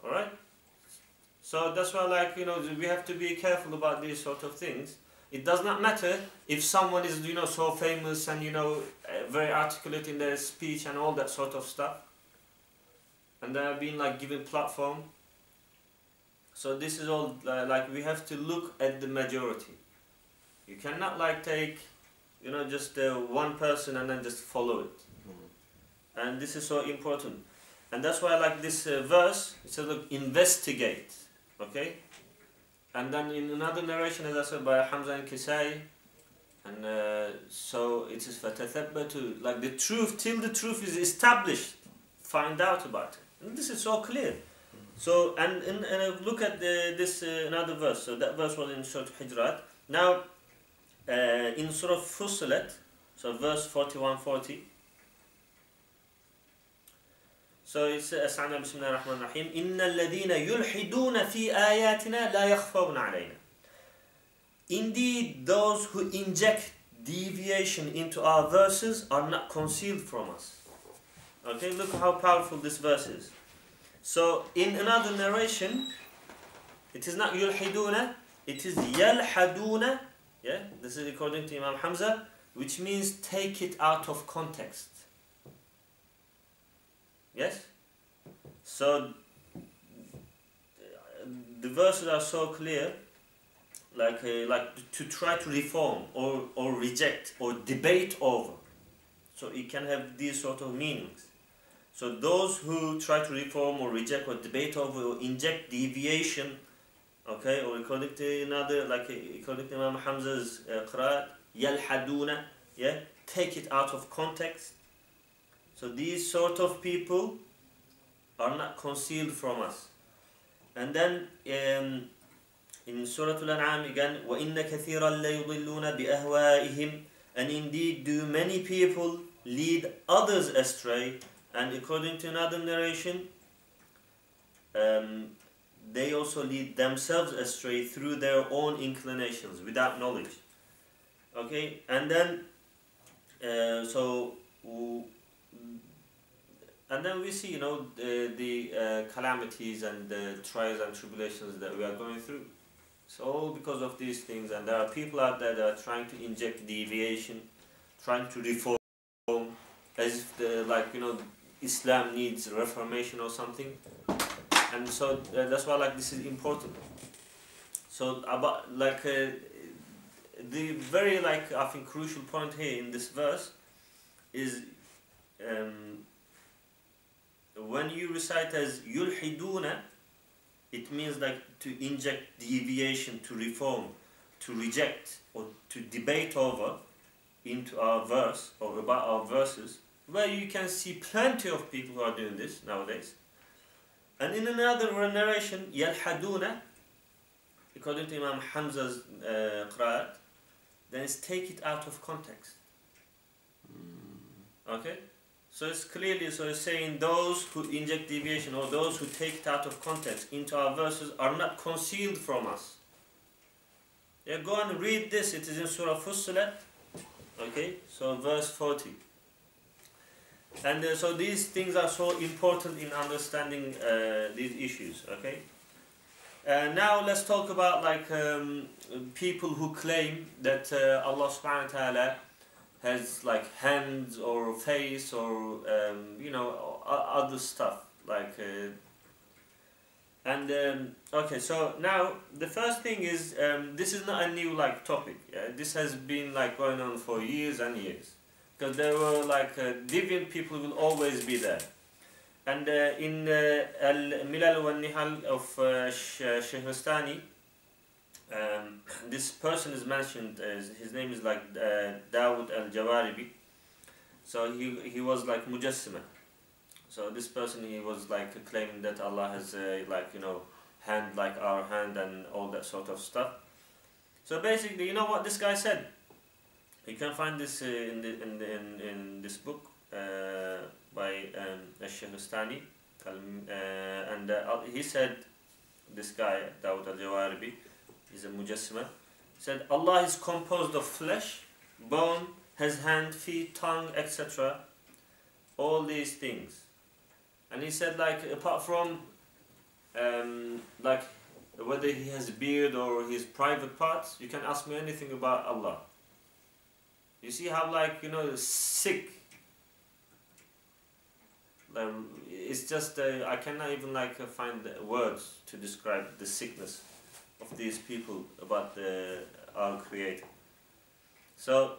Alright? So that's why we have to be careful about these sort of things. It does not matter if someone is so famous and very articulate in their speech and all that sort of stuff, and they are being given platform. So this is all we have to look at the majority. You cannot take just one person and then just follow it. And this is so important. And that's why this verse, it says look, investigate. Okay? And then in another narration, as I said, by Hamza and Kisai, and so it is فَتَثَبَّتُ, the truth, till the truth is established, find out about it. And this is so clear. So, and look at this another verse. So that verse was in Surah Hijrat. Now, in Surah Fussilat, so verse 41-40. So it says, Bismillah ar-Rahman ar-Rahim, إِنَّ الَّذِينَ يُلْحِدُونَ فِي آيَاتِنَا لَا يَخْفَوْنَ عَلَيْنَا. Indeed, those who inject deviation into our verses are not concealed from us. Okay, look how powerful this verse is. So, in another narration, it is not yulhiduna, it is yalhaduna. Yeah, this is according to Imam Hamza, which means take it out of context. Yes? So, the verses are so clear, like to try to reform or reject or debate over. So it can have these sort of meanings. So those who try to reform or reject or debate over or inject deviation, okay, or according to another, like according to Imam Hamza's qira'at, yalhaduna, yeah, take it out of context. So these sort of people are not concealed from us. And then in Surah Al-An'am again, وَإِنَّ كَثِيرًا لَيُضِلُّونَ بِأَهْوَائِهِمْ, and indeed do many people lead others astray. And according to another narration, they also lead themselves astray through their own inclinations, without knowledge. Okay, and then and then we see, you know, the calamities and the trials and tribulations that we are going through. It's all because of these things, and there are people out there that are trying to inject deviation, trying to reform, as if like, you know, Islam needs reformation or something. And so that's why, like, this is important. So about, like, the very, like, I think crucial point here in this verse is when you recite as yulhiduna, it means like to inject deviation, to reform, to reject, or to debate over into our verse or about our verses, where you can see plenty of people who are doing this nowadays. And in another narration, yalhaduna, according to Imam Hamza's qira'at, then it's take it out of context. Okay? So it's clearly, so it's saying those who inject deviation or those who take it out of context into our verses are not concealed from us. Yeah, go and read this. It is in Surah Fussilat. Okay, so verse 40. And so these things are so important in understanding these issues. Okay. Now let's talk about, like, people who claim that Allah Subhanahu wa Taala has, like, hands or face or you know, other stuff, like okay, so now the first thing is this is not a new, like, topic. This has been, like, going on for years and years, because there were, like, deviant people will always be there. And in Al-Milal wa Nihal of Shahristani, this person is mentioned, his name is, like, Dawood al-Jawaribi. So he was, like, Mujassima. So this person, he was, like, claiming that Allah has like, you know, hand like our hand and all that sort of stuff. So basically, you know what this guy said? You can find this in this book by Shahristani, and he said, this guy Dawood al-Jawaribi, he's a Mujassima, said Allah is composed of flesh, bone, has hand, feet, tongue, etc. All these things. And he said, like, apart from like whether he has a beard or his private parts, you can ask me anything about Allah. You see how, like, you know, sick, like, it's just I cannot even, like, find words to describe the sickness of these people about our Creator. So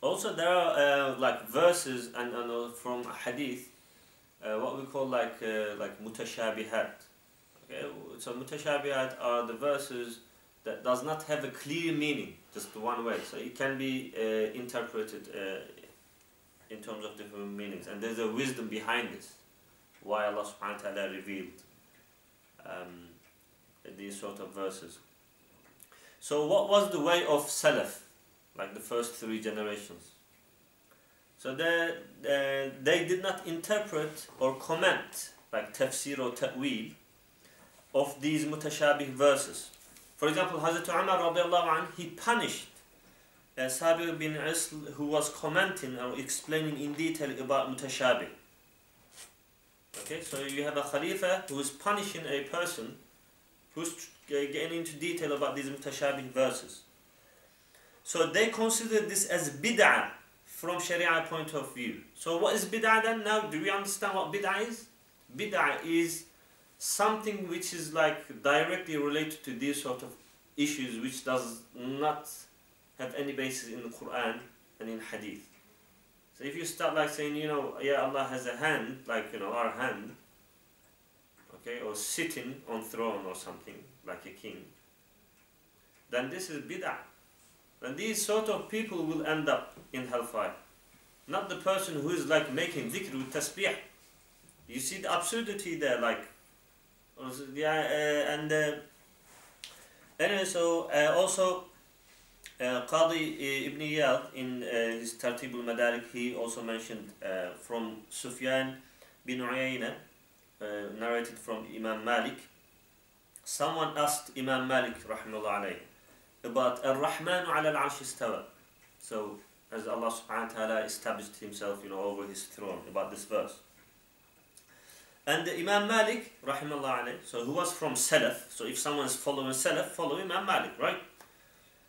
also there are like verses and from Hadith, what we call like mutashabihat. Okay, so mutashabihat are the verses that does not have a clear meaning, just one way. So it can be interpreted in terms of different meanings, and there's a wisdom behind this, why Allah Subhanahu wa Taala revealed these sort of verses. So what was the way of Salaf, like the first 3 generations? So they did not interpret or comment like tafsir or ta'wil of these mutashabih verses. For example, Hazrat Umar radiallahu anh, he punished Sabir bin Isl, who was commenting or explaining in detail about mutashabih. Okay, so you have a Khalifa who is punishing a person who's getting into detail about these mutashabih verses. So they consider this as bid'ah from Sharia point of view. So what is bid'ah then? Now, do we understand what bid'ah is? Bid'ah is something which is like directly related to these sort of issues which does not have any basis in the Quran and in Hadith. So if you start like saying, you know, yeah, Allah has a hand, like, you know, our hand, okay, or sitting on throne or something, like a king, then this is bid'ah. And these sort of people will end up in hellfire. Not the person who is like making dhikr with tasbih. You see the absurdity there, like, yeah, anyway, so also Qadi Ibn Iyad in his Tartib al-Madarik, he also mentioned from Sufyan bin Uyayna, narrated from Imam Malik. Someone asked Imam Malik rahimahullah alayhi about Ar-Rahmanu ala al-Arsh istawa. So as Allah subhanahu wa ta'ala established himself, you know, over his throne, about this verse. And Imam Malik rahimahullah alayhi, so who was from Salaf, so if someone is following Salaf, follow Imam Malik, right?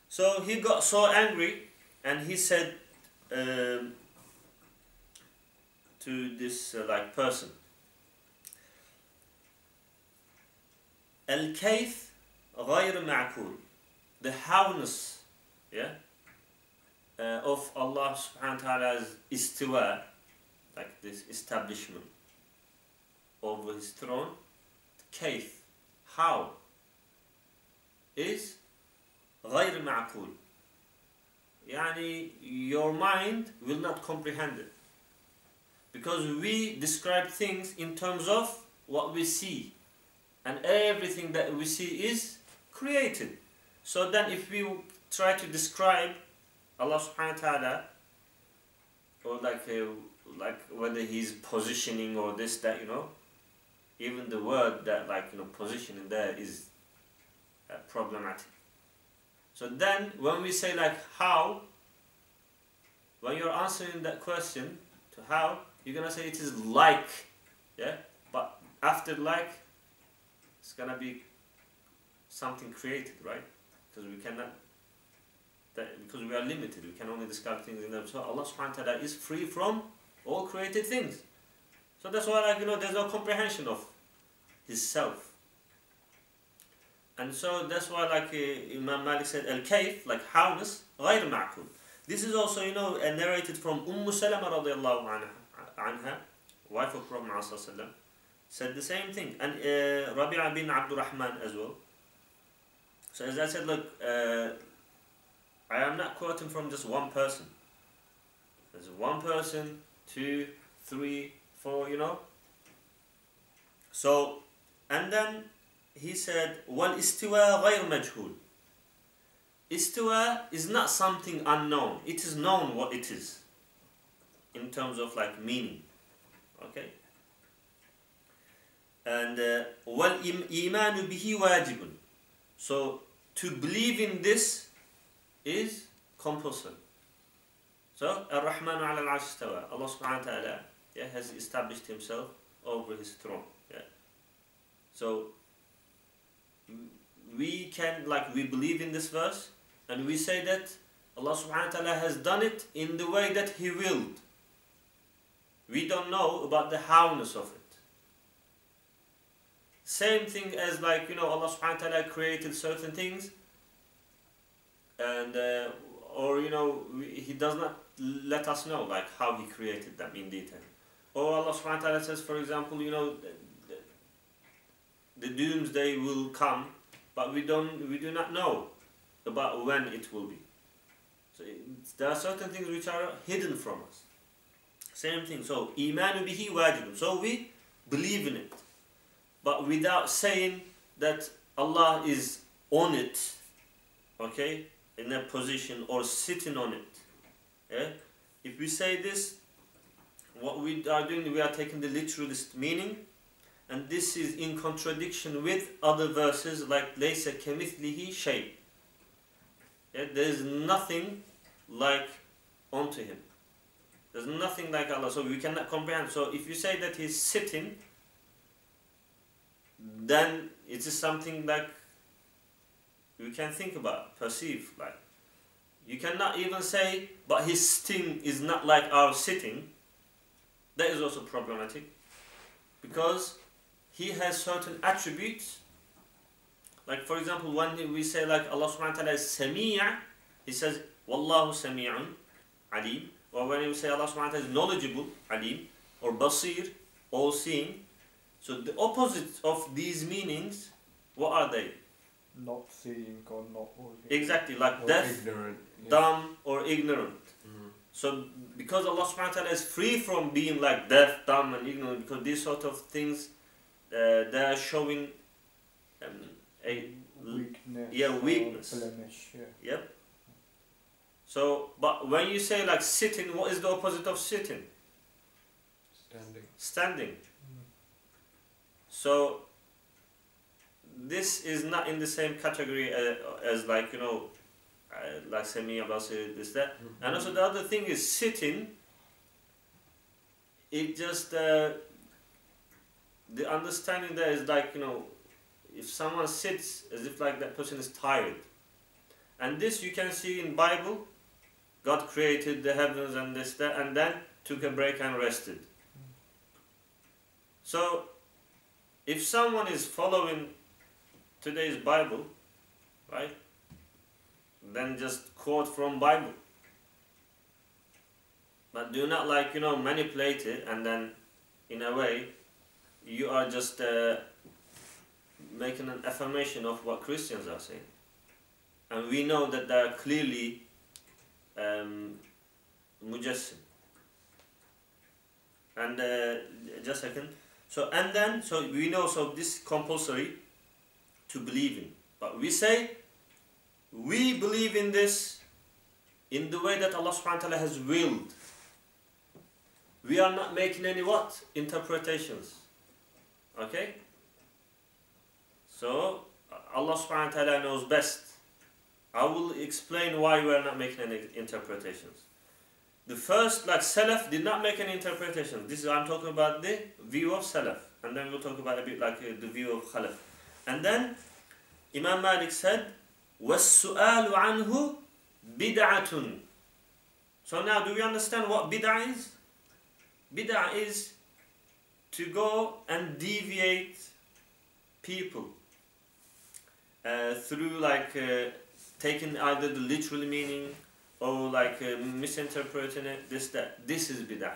So he got so angry and he said to this like person, Al-Kayf ghayr ma'kul, the howness, yeah, of Allah subhanahu wa ta'ala's istiwa, like this establishment over his throne, kayf, how, is غير معقول. Yani your mind will not comprehend it. Because we describe things in terms of what we see. And everything that we see is created. So then if we try to describe Allah subhanahu wa ta'ala, or like whether he's positioning or this, that, you know, even the word that, like, you know, positioning there is problematic. So then when we say like how, when you're answering that question to how, you're gonna say it is like, yeah, but after like, it's gonna be something created, right? Because we cannot, because we are limited, we can only describe things in them. So Allah subhanahu wa ta'ala is free from all created things. So that's why, like, you know, there's no comprehension of his self. And so that's why, like, Imam Malik said, Al-Kayf, like howness, غير معقول. This is also, you know, narrated from Salama radiallahu anha, wife of Prophet Muhammad sallallahu alaihi wasallam, said the same thing. And Rabi'a bin Abdurrahman as well. So as I said, look, I am not quoting from just one person. There's one person, 2, 3, 4, you know. So, and then he said, وَالْإِسْتِوَى غَيْرُ مَجْهُولٍ. Istiwa is not something unknown. It is known what it is. In terms of like meaning. Okay? And وَالْإِيمَانُ بِهِ وَاجِبٌ. So, to believe in this is compulsory. So, Ar-Rahmanu ala al-Arsh istawa. Allah subhanahu wa ta'ala, yeah, has established himself over his throne. Yeah. So, we can, like, we believe in this verse and we say that Allah subhanahu wa ta'ala has done it in the way that he willed. We don't know about the howness of it. Same thing as, like, you know, Allah subhanahu wa ta'ala created certain things and or, you know, he does not let us know like how he created them in detail. Or Allah subhanahu wa ta'ala says, for example, you know, the doomsday will come, but we do not know about when it will be. So there are certain things which are hidden from us. Same thing. So imanu bihi wajibun. So we believe in it. but without saying that Allah is on it, okay, in a position or sitting on it. Yeah? If we say this, what we are doing, we are taking the literalist meaning, and this is in contradiction with other verses like لَيْسَ كَمِثْلِهِ شَيْءٍ. Yeah? There is nothing like unto him. There's nothing like Allah, so we cannot comprehend. So if you say that he's sitting, then it is something like we can think about, perceive. Like you cannot even say, but his sitting is not like our sitting. That is also problematic, because he has certain attributes. Like for example, when we say like Allah subhanahu wa ta'ala is Sami'a, he says Wallahu Sami'un Alim. Or when we say Allah subhanahu wa ta'ala is knowledgeable, Alim, or Basir, all-seeing. So the opposite of these meanings, what are they? Not seeing or not hearing. Exactly, like Or deaf, ignorant, yeah. dumb, or ignorant. So because Allah subhanahu wa ta'ala is free from being like deaf, dumb, and ignorant, because these sort of things, they are showing a weakness. Weakness. Blemish, yeah. Yep. So, but when you say like sitting, what is the opposite of sitting? Standing. Standing. So this is not in the same category as like, you know, like Sami'a, Basir, this, that. And also the other thing is sitting, it just, the understanding there is like, you know, if someone sits as if like that person is tired. And this you can see in Bible. God created the heavens and this, that, and then took a break and rested. So, if someone is following today's Bible, right, then just quote from Bible. But do not like, you know, manipulate it, and then in a way you are just making an affirmation of what Christians are saying. And we know that they are clearly mujassim. And just a second. So and then, so we know, so this is compulsory to believe in. But we say, we believe in this in the way that Allah subhanahu wa ta'ala has willed. We are not making any what? Interpretations. Okay? So, Allah subhanahu wa ta'ala knows best. I will explain why we are not making any interpretations. The first, like Salaf, did not make any interpretations. This is, I'm talking about the view of Salaf. And then we'll talk about a bit like the view of Khalaf. And then, Imam Malik said, وَالسُّؤَالُ عَنْهُ بِدْعَةٌ. So now, do we understand what bid'ah is? Bid'ah is to go and deviate people through like taking either the literal meaning or like misinterpreting it, this, that. This is bid'ah,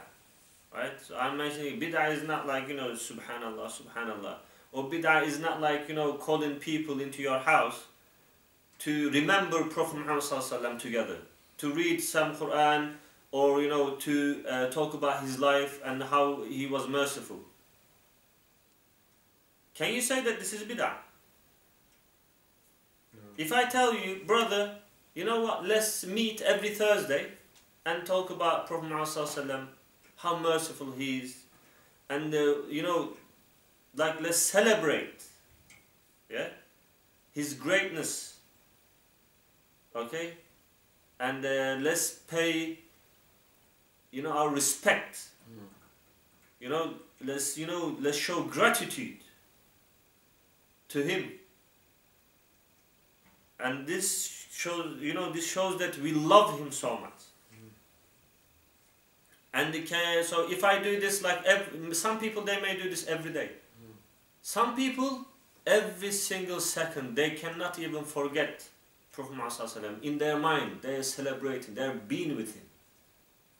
right? So I'm mentioning bid'ah is not like, you know, subhanallah, subhanallah. Or bid'ah is not like, you know, calling people into your house to remember Prophet Muhammad sallallahu alaihi wasallam together, to read some Quran, or, you know, to talk about his life and how he was merciful. Can you say that this is bid'ah? No. If I tell you, brother, you know what, let's meet every Thursday and talk about Prophet Muhammad sallallahu alaihi wasallam, how merciful he is, and you know, like let's celebrate, yeah, his greatness, okay, and let's pay, you know, our respect, you know, let's show gratitude to him, and this shows, you know, this shows that we love him so much. And so if I do this like some people, they may do this every day. Some people, every single second, they cannot even forget Prophet Muhammad sallallahu alaihi wasallam. In their mind, they are celebrating, they are being with him.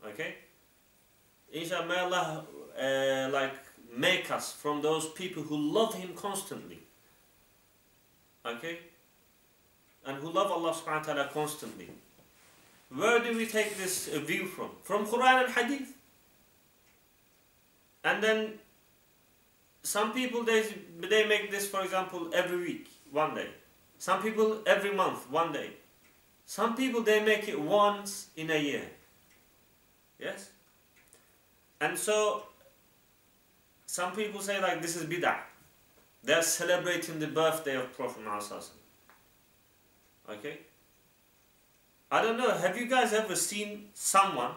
Okay? Inshallah, may Allah like make us from those people who love him constantly. Okay? And who love Allah subhanahu wa ta'ala constantly. Where do we take this view from? From Quran and Hadith. And then some people they make this, for example, every week, one day. Some people every month, one day. Some people they make it once in a year. Yes? And so some people say like this is bid'ah. They are celebrating the birthday of Prophet Muhammad. Okay? I don't know, have you guys ever seen someone,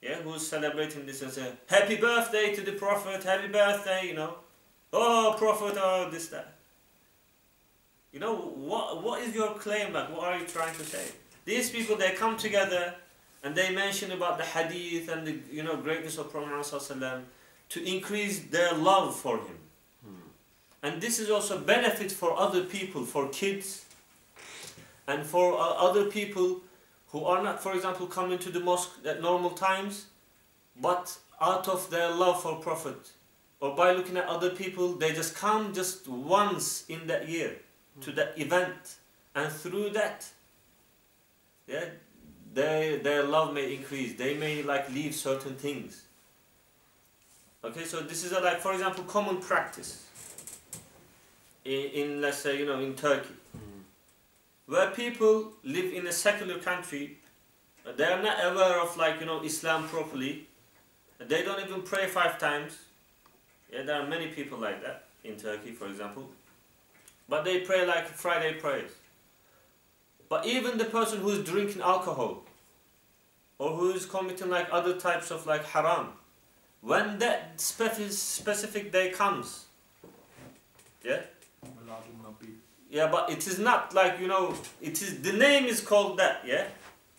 yeah, who's celebrating this and say, happy birthday to the Prophet, happy birthday, you know, oh Prophet, oh this, that. You know, what is your claim, like, what are you trying to say? These people, they come together and they mention about the Hadith and the, you know, greatness of Prophet Muhammad to increase their love for him. And this is also benefit for other people, for kids, and for other people who are not, for example, coming to the mosque at normal times, but out of their love for Prophet, or by looking at other people, they just come just once in that year to that event, and through that, yeah, their love may increase. They may like leave certain things. Okay, so this is a, like, for example, common practice in let's say, you know, in Turkey, where people live in a secular country, they are not aware of, like, you know, Islam properly. They don't even pray 5 times. Yeah, there are many people like that in Turkey, for example. But they pray like Friday prayers. But even the person who is drinking alcohol, or who is committing like other types of like haram, when that specific day comes, yeah? Yeah, but it is not like, you know, it is, the name is called that, yeah?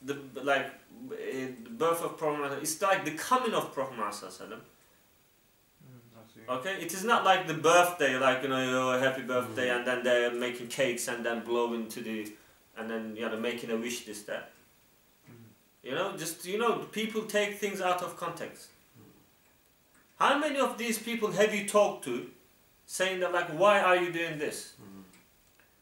The, like, the birth of Prophet Muhammad, it's like the coming of Prophet Muhammad. Okay, it is not like the birthday, like, you know, happy birthday, and then they're making cakes and then blowing to the, and then, you know, making a wish, this, that. You know, just, you know, people take things out of context. How many of these people have you talked to saying that, like, why are you doing this?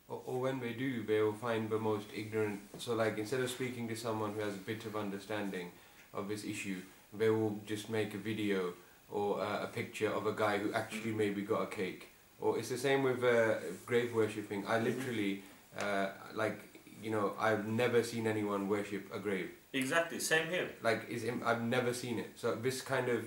Or when they do, they will find the most ignorant. So, like, instead of speaking to someone who has a bit of understanding of this issue, they will just make a video or a picture of a guy who actually maybe got a cake. Or it's the same with grave worshipping. I literally, like, you know, I've never seen anyone worship a grave. Exactly, same here. Like, I've never seen it. So this kind of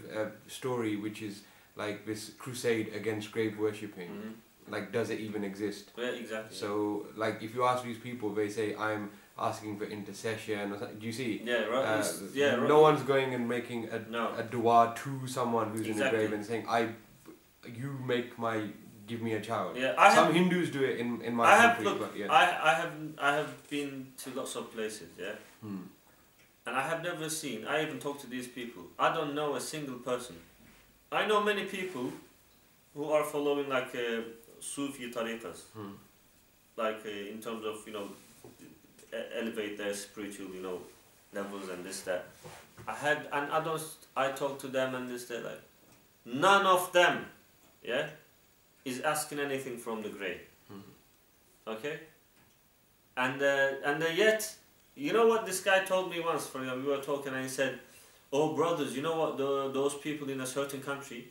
story, which is like this crusade against grave worshipping, like, does it even exist? Yeah, exactly. So, like, if you ask these people, they say, I'm asking for intercession or something. Do you see? Yeah, right. No one's going and making a dua to someone who's in the grave and saying, give me a child. Yeah, some Hindus do it in my country. But yeah. I have been to lots of places, yeah? And I have never seen, I even talked to these people, I don't know a single person. I know many people who are following like Sufi tariqas, like in terms of, you know, elevate their spiritual, you know, levels and this, that. I talked to them and this, that, like, none of them, yeah, is asking anything from the grave. Okay? And yet, you know what this guy told me once, for example, we were talking and he said, oh brothers, you know what, those people in a certain country,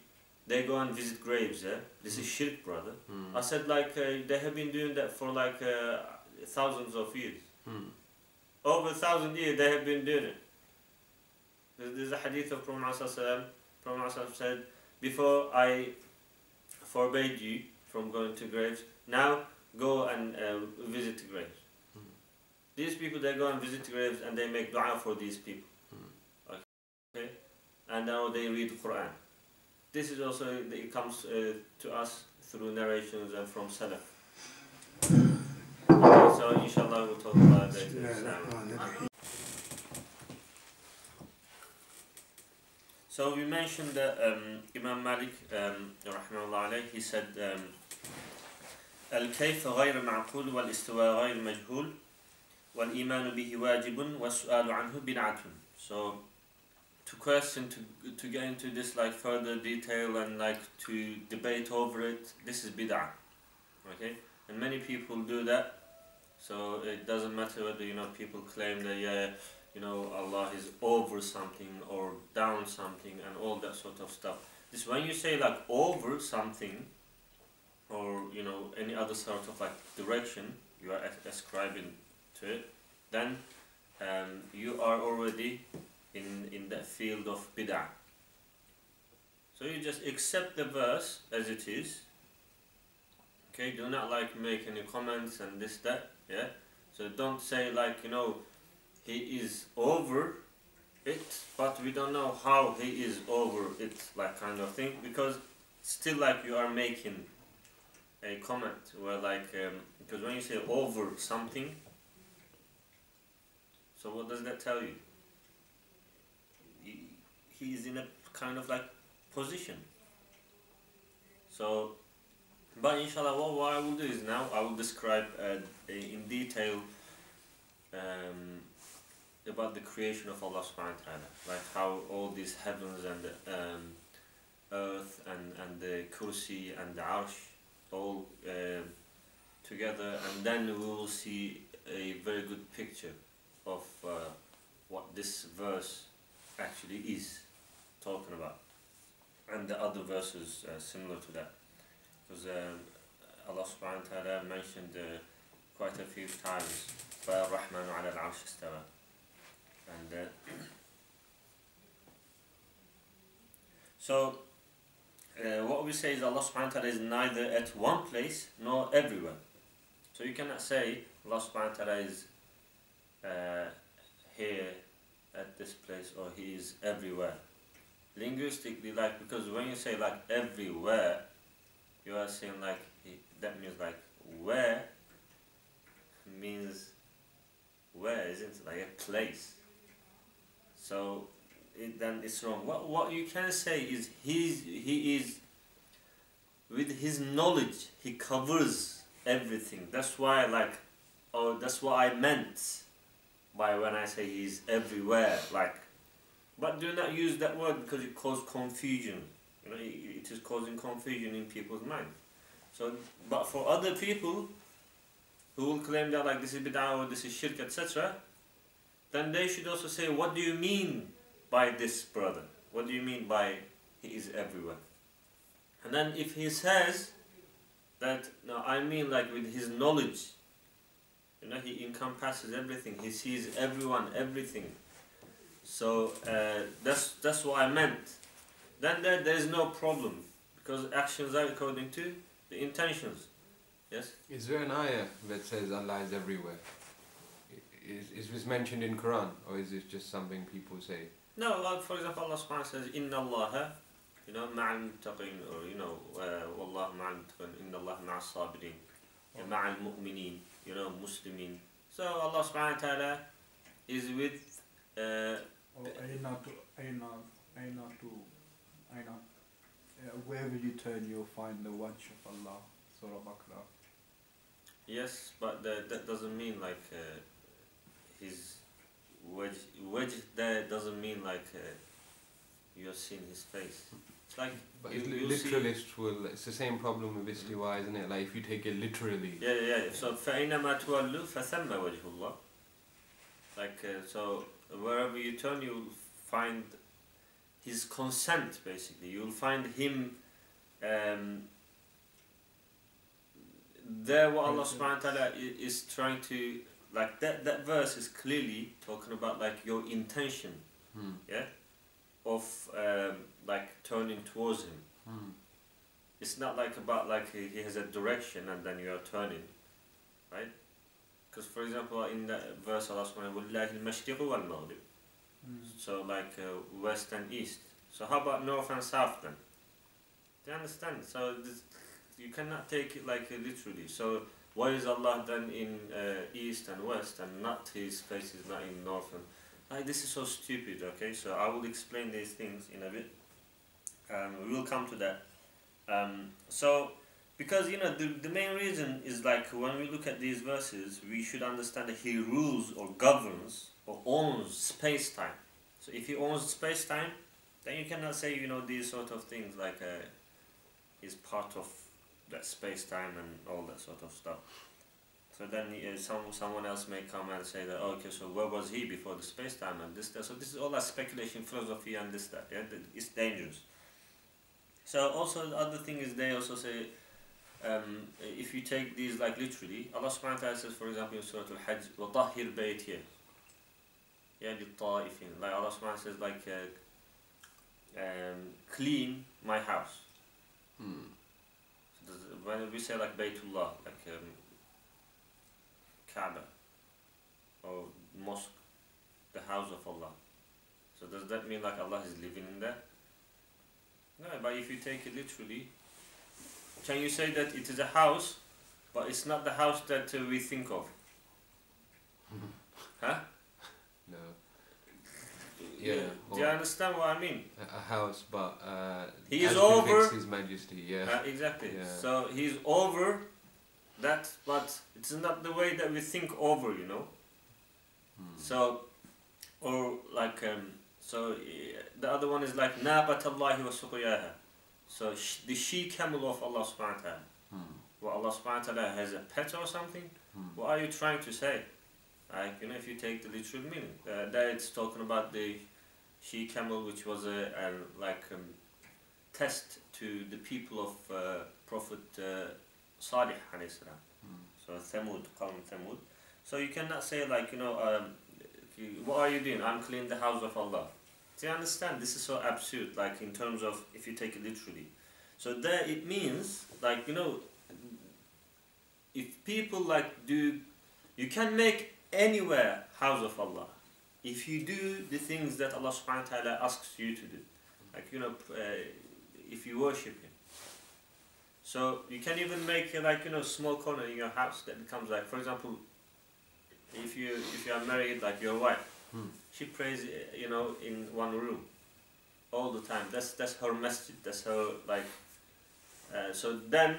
they go and visit graves, yeah? This is shirk, brother. I said, like, they have been doing that for like thousands of years. Over 1,000 years they have been doing it. There's a hadith of Prophet Muhammad. Prophet Muhammad said, before I forbade you from going to graves, now go and visit the graves. These people, they go and visit the graves and they make dua for these people. Okay? And now they read the Quran. This is also, it comes to us through narrations and from Salaf. Okay, so inshallah we'll talk about that later. So we mentioned that Imam Malik, rahimahullah alayh, he said, الكيف غير معقول والاستواء غير مجهول والإيمان به واجب والسؤال عنه بدعة. So to get into this like further detail and like to debate over it, this is bid'ah. Okay, and many people do that. So it doesn't matter whether, you know, people claim that, yeah, you know, Allah is over something or down something and all that sort of stuff. This when you say like over something, or you know any other sort of like direction you are ascribing to it, then you are already in the field of bid'ah. So you just accept the verse as it is. Okay, do not like make any comments and this that. Yeah. So don't say like, you know, he is over it, but we don't know how he is over it, like kind of thing, because still like you are making a comment where like because when you say over something, so what does that tell you? He is in a kind of like position. So, but inshallah, what I will do is now I will describe in detail about the creation of Allah subhanahu wa ta'ala, like how all these heavens and the earth and the kursi and the arsh all together, and then we will see a very good picture of what this verse actually is talking about, and the other verses similar to that, because Allah subhanahu wa ta'ala mentioned quite a few times فَالرَّحْمَنُ عَلَى الْعَرْشِ اسْتَوَى, and so what we say is Allah subhanahu wa ta'ala is neither at one place nor everywhere. So you cannot say Allah subhanahu wa ta'ala is here at this place or he is everywhere. Linguistically, like, because when you say like everywhere, you are saying like that means like where means where, isn't it? Like a place. So then it's wrong. What you can say is he is with his knowledge he covers everything. That's why like, oh, that's what I meant by when I say he's everywhere, like. But do not use that word because it causes confusion. You know, it is causing confusion in people's minds. So, but for other people who will claim that like this is bid'ah or this is shirk, etc., then they should also say, what do you mean by this, brother? What do you mean by he is everywhere? And then if he says that, no, I mean like with his knowledge, you know, he encompasses everything, he sees everyone, everything. So that's what I meant. Then there is no problem, because actions are according to the intentions. Yes? Is there an ayah that says Allah is everywhere? Is this mentioned in Quran, or is this just something people say? No, like for example, Allah subhanahu wa ta'ala says, Inna Allah, you know, ma'al muttaqin, or you know, Wallah ma'al muttaqin, Inna Allah ma'al sabirin, ma'al mu'minin, you know, Muslimin. So Allah subhanahu wa ta'ala is with wherever you turn, you'll find the watch of Allah. Surah Baqarah. Yes, but that doesn't mean like his wedge there doesn't mean like you're seeing his face. It's like but literalist will. It's the same problem with istiwa, isn't it? Like if you take it literally. Yeah. So فَإِنَّمَا تُوَلُّوا فَثَمَّ وَجْهُ اللَّهِ. Like so, wherever you turn, you'll find his consent. Basically, you'll find him. There, what Allah subhanahu wa ta'ala is trying to, like that verse is clearly talking about like your intention, yeah, of like turning towards him. It's not like about like he has a direction and then you are turning, right? Because for example in that verse Allah subhanahu wa ta'ala وَلِلَّهِ الْمَشْرِقُ وَالْمَغْرِبُ. So like west and east. So how about north and south then? Do you understand? So this, you cannot take it like literally. So why is Allah then in east and west and not his face is not in north? And like this is so stupid. Okay, so I will explain these things in a bit. We will come to that. So because you know the main reason is like when we look at these verses, we should understand that he rules or governs or owns space-time. So if he owns space-time, then you cannot say, you know, these sort of things like he's part of that space-time and all that sort of stuff. So then someone else may come and say that, oh, okay, so where was he before the space-time and this, that. So this is all that speculation, philosophy and this, that. Yeah, it's dangerous. So also the other thing is they also say, if you take these like literally, Allah subhanahu wa ta'ala says, for example, in Surah Al-Hajj, وَطَهِّرْ بَيْتِيَ, yeah, لِلطَّائِفِينَ, like Allah subhanahu wa ta'ala says, like, clean my house. So when we say like Baytullah, like Kaaba, or mosque, the house of Allah, so does that mean like Allah is living in there? No, but if you take it literally, can you say that it is a house, but it's not the house that we think of? Huh? No. Yeah. Do you understand what I mean? A house, but he is over His Majesty. Yeah. Exactly. Yeah. So he's over that, but it's not the way that we think over, you know. So, or like so the other one is like nabatallahi wa suqiyaha. So the she camel of Allah subhanahu wa ta'ala. Well, Allah subhanahu wa ta'ala has a pet or something. What are you trying to say? Like, you know, if you take the literal meaning, there it's talking about the she camel, which was a test to the people of Prophet Salih alayhi salam. So Thamud, Qawm Thamud. So you cannot say like, you know, what are you doing? I'm cleaning the house of Allah. Do you understand? This is so absurd, like in terms of if you take it literally. So there it means, like, you know, if people like do, you can make anywhere house of Allah. If you do the things that Allah subhanahu wa ta'ala asks you to do. Like, you know, if you worship Him. So you can even make like, you know, small corner in your house that becomes like, for example, if you are married, like your wife, she prays, you know, in one room all the time. That's her masjid. That's her like. So then,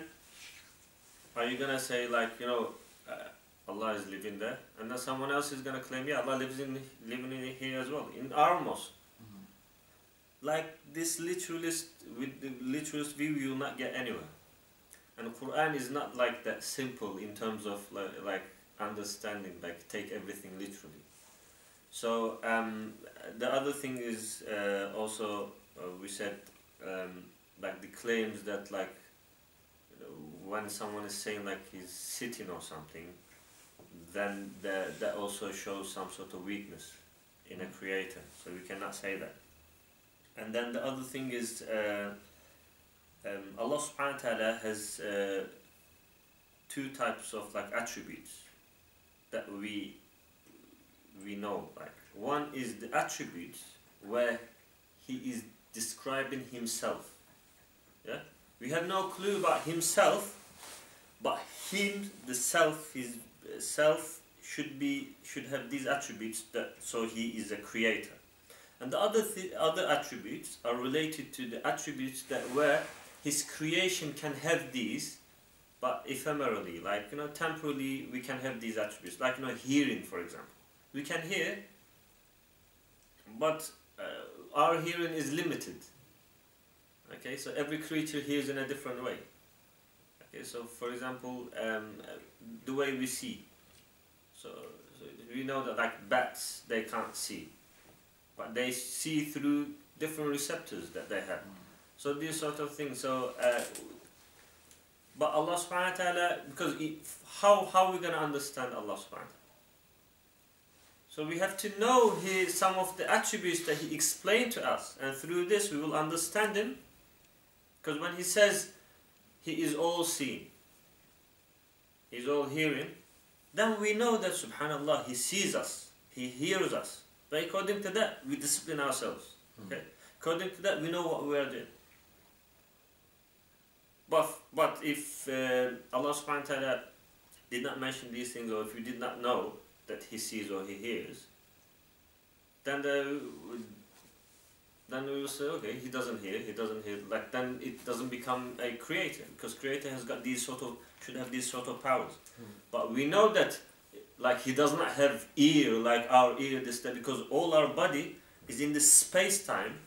are you gonna say like, you know, Allah is living there, and then someone else is gonna claim, yeah, Allah living in here as well, in our mosque. Like this literalist, with the literalist view, you will not get anywhere. And the Quran is not like that simple in terms of like understanding, like take everything literally. So the other thing is also we said like the claims that like, you know, when someone is saying like he's sitting or something, then that also shows some sort of weakness in a creator. So we cannot say that. And then the other thing is Allah subhanahu wa ta'ala has two types of like attributes that we know. Like one is the attributes where He is describing Himself. Yeah, we have no clue about Himself, but Him, the self, His self should have these attributes, that so He is a creator. And the other attributes are related to the attributes that where His creation can have these, but ephemerally, like, you know, temporarily we can have these attributes. Like, you know, hearing, for example. We can hear, but our hearing is limited. Okay, so every creature hears in a different way. Okay, so for example, the way we see. So we know that like bats, they can't see, but they see through different receptors that they have. So these sort of things. So, but Allah subhanahu wa ta'ala, because how are we going to understand Allah subhanahu wa ta'ala? So we have to know some of the attributes that He explained to us, and through this we will understand Him. Because when He says He is all seeing, He is all hearing, then we know that subhanallah, He sees us, He hears us. But according to that, we discipline ourselves. Okay? According to that, we know what we are doing. But if Allah subhanahu wa ta'ala did not mention these things, or if we did not know that He sees or He hears, then we will say, okay, He doesn't hear, like then it doesn't become a creator, because creator has got these should have these sort of powers. But we know that like He does not have ear like our ear, that, because all our body is in this space-time,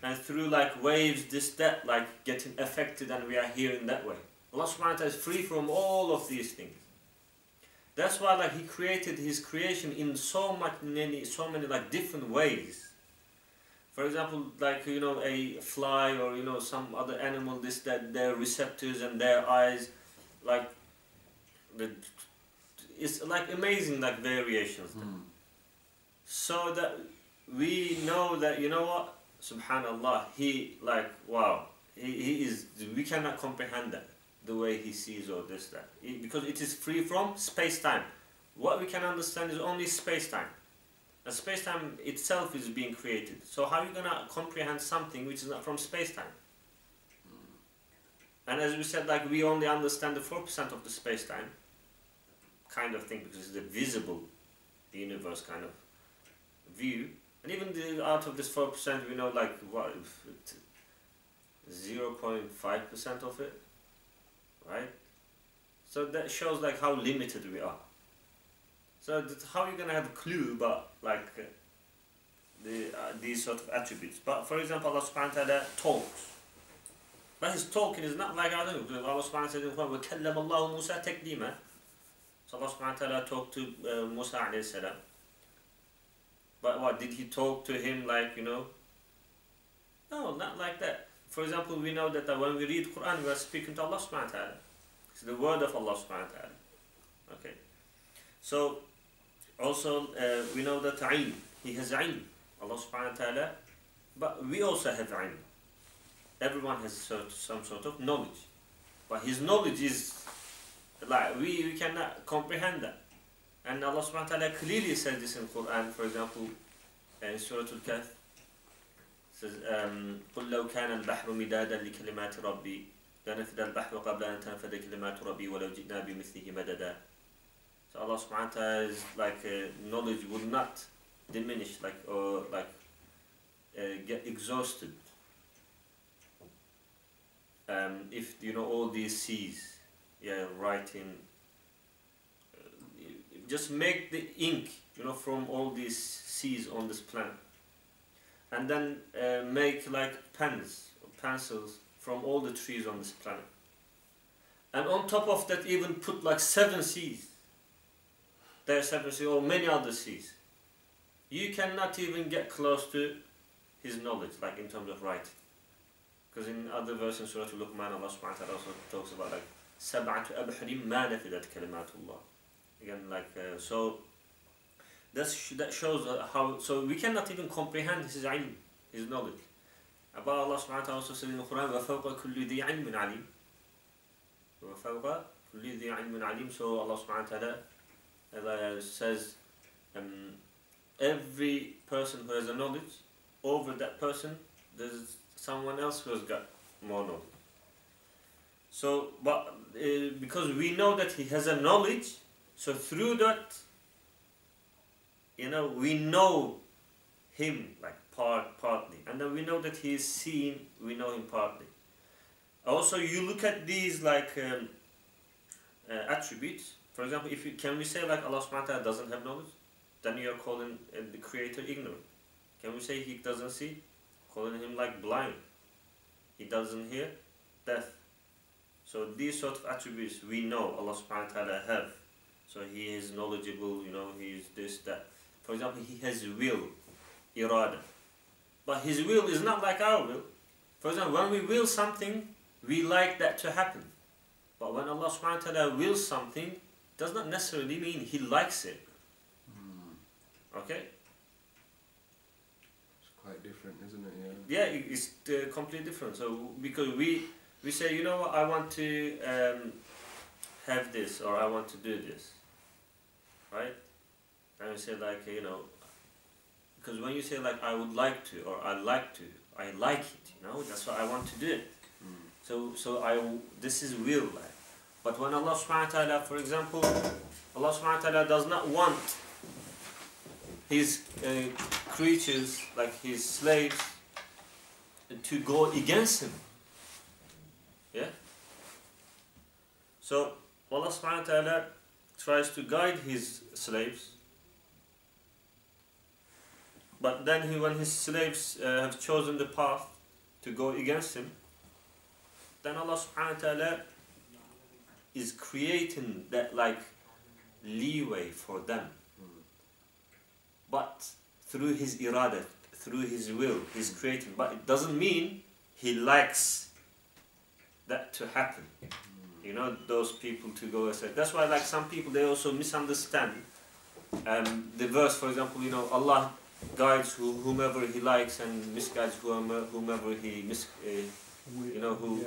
and through like waves, this, that, like getting affected, and we are hearing that way. Allah subhanahu wa ta'ala is free from all of these things. That's why like He created His creation in so many like different ways. For example, like, you know, a fly or, you know, some other animal, this, that, their receptors and their eyes, like, it's like amazing, like variations. So that we know that, you know what, subhanallah, he, like, wow, he is, we cannot comprehend that, the way he sees or this, that, because it is free from space-time. What we can understand is only space-time. And space-time itself is being created. So how are you going to comprehend something which is not from space-time? And as we said, like, we only understand the 4% of the space-time kind of thing, because it's the visible universe kind of view. And even out of this 4%, we know, like, what, 0.5% of it, right? So that shows, like, how limited we are. So how are you going to have a clue about, like, these sort of attributes? But for example, Allah subhanahu wa ta'ala talks. But his talking is not like, I don't know, Allah subhanahu wa ta'ala said in the Quran, وَكَلَّمَ اللَّهُ مُوسَى تَكْلِيمًا. So Allah subhanahu wa ta'ala talked to Musa alayhi salam. But what, did he talk to him like, you know? No, not like that. For example, we know that when we read Quran, we are speaking to Allah subhanahu wa ta'ala. It's the word of Allah subhanahu wa ta'ala. Okay. So, also, we know that ilm, he has ilm, Allah subhanahu wa ta'ala, but we also have ilm. Everyone has some sort of knowledge. But his knowledge is, like, we cannot comprehend that. And Allah subhanahu wa ta'ala clearly says this in Quran, for example, in Surah Al-Kahf, says, قُلْ لَوْ كَانَ الْبَحْرُ مِدَادًا لِكَلِمَاتِ رَبِّي لَنَفِدَ الْبَحْرُ قَبْلَ أَن تَنْفَدَ كَلِمَاتُ رَبِّي وَلَوْ جِئْنَا بِمِثْلِهِ مَدَدًا. So Allah subhanahu wa ta'ala's, like, knowledge will not diminish, like, or like get exhausted if, you know, all these seas, yeah, writing, just make the ink, you know, from all these seas on this planet, and then make like pens or pencils from all the trees on this planet, and on top of that even put like 7 seas. There are 7 seas or many other seas. You cannot even get close to his knowledge, like in terms of writing. Because in other verses in Surah Al-Luqman, Allah subhanahu wa ta'ala also talks about like سَبْعَةُ أَبْحُرٍ مَا نَفِدَتْ كَلِمَاتُ اللَّهِ. Again, like, so that shows how, so we cannot even comprehend his ilm, his knowledge. About Allah subhanahu wa ta'ala also said in the Quran, وَفَوْقَ كُلِّ ذِي عِلْمٍ عَلِيمٍ. وَفَوْقَ كُلِّ ذِي عِلْمٍ عَلِيمٍ. So Allah subhanahu wa ta'ala says, every person who has a knowledge, over that person there's someone else who has got more knowledge. So, but because we know that he has a knowledge, so through that, you know, we know him like partly, and then we know that he is seen, we know him partly. Also, you look at these like attributes. For example, if you, can we say like Allah subhanahu wa ta'ala doesn't have knowledge? Then you are calling the creator ignorant. Can we say he doesn't see? Calling him like blind. He doesn't hear? Deaf. So these sort of attributes we know Allah subhanahu wa ta'ala have. So he is knowledgeable, you know, he is this, that. For example, he has will, irada. But his will is not like our will. For example, when we will something, we like that to happen. But when Allah subhanahu wa ta'ala wills something, does not necessarily mean he likes it. Okay? It's quite different, isn't it? Yeah, it's completely different. So because we say, you know what, I want to have this, or I want to do this, right? And we say like, you know, because when you say like I would like to, or I like to, I like it, you know, that's why I want to do it. So this is will, like. But when Allah subhanahu wa ta'ala, for example, Allah subhanahu wa ta'ala does not want his creatures, like his slaves, to go against him. Yeah? So Allah subhanahu wa ta'ala tries to guide his slaves, but then when his slaves have chosen the path to go against him, then Allah subhanahu wa ta'ala is creating that like leeway for them, but through his irada, through his will, his creating, but it doesn't mean he likes that to happen. You know, those people to go and say, that's why like some people, they also misunderstand the verse, for example, you know, Allah guides whomever he likes and misguides whomever he you know, who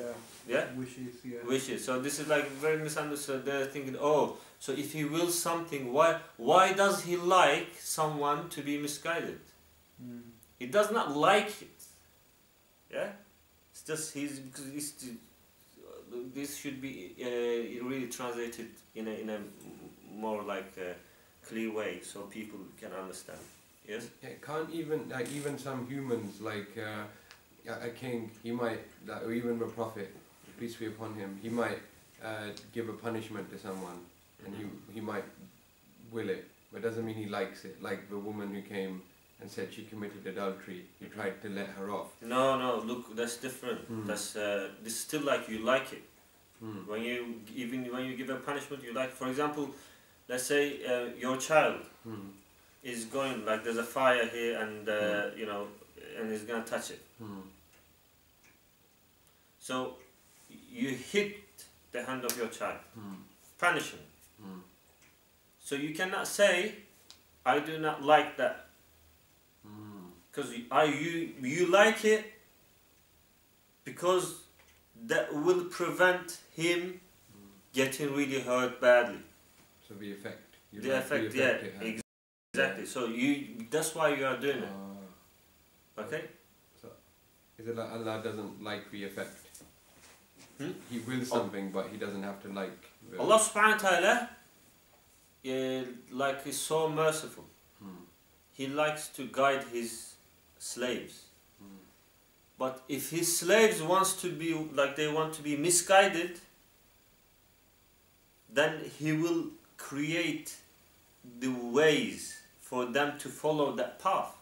wishes. So this is like very misunderstood. They're thinking, oh, so if he wills something, why does he like someone to be misguided? He does not like it. Yeah, it's just this should be really translated in a more like clear way so people can understand. Yes. Yeah, can't even some humans like a king, he might, or even a prophet, peace be upon him, he might give a punishment to someone, and he might will it, but it doesn't mean he likes it. Like the woman who came and said she committed adultery, he tried to let her off. No, look, that's different. That's this still like you like it. When you give a punishment, you like. For example, let's say your child is going, like there's a fire here, and you know, and he's gonna touch it. So you hit the hand of your child, punish him. So you cannot say, I do not like that, because you like it because that will prevent him getting really hurt badly. So the effect. The effect, yeah, exactly. So that's why you are doing it. Okay. So is it like Allah doesn't like the effect? He wills something, but he doesn't have to like. Allah subhanahu wa ta'ala, like, is so merciful. He likes to guide his slaves. But if his slaves wants to be like they want to be misguided, then he will create the ways for them to follow that path.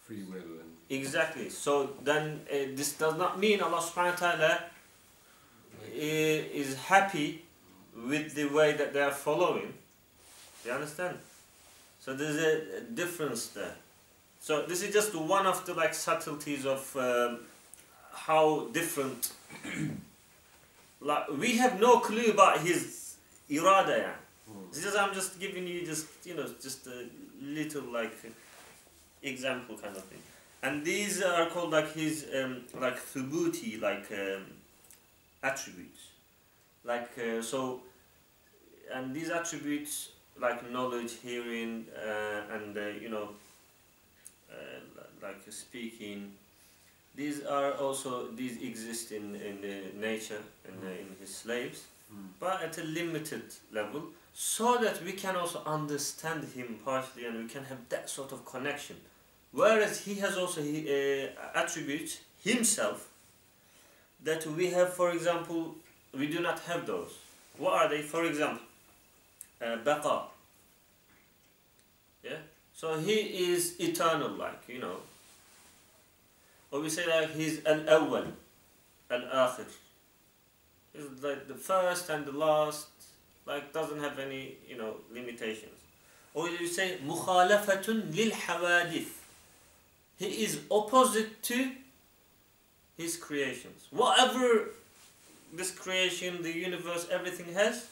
Free will and exactly. So then this does not mean Allah subhanahu wa ta'ala is happy with the way that they are following. You understand? So there's a difference there. So this is just one of the like subtleties of how different. Like we have no clue about his irada. Yeah. I'm just giving you just just a little like example kind of thing. And these are called like his like thubuti, like attributes. Like so, and these attributes like knowledge, hearing, and like speaking, these exist in the nature in his slaves, but at a limited level, so that we can also understand him partially and we can have that sort of connection. Whereas he has also attributes himself that we have, for example, we do not have those. What are they? For example, baqa. Yeah. So he is eternal, like or we say like he's al-awwal, al-akhir. He's like the first and the last, like doesn't have any limitations. Or you say mukhalafatun lil hawadith. He is opposite to his creations. Whatever this creation, the universe, everything has,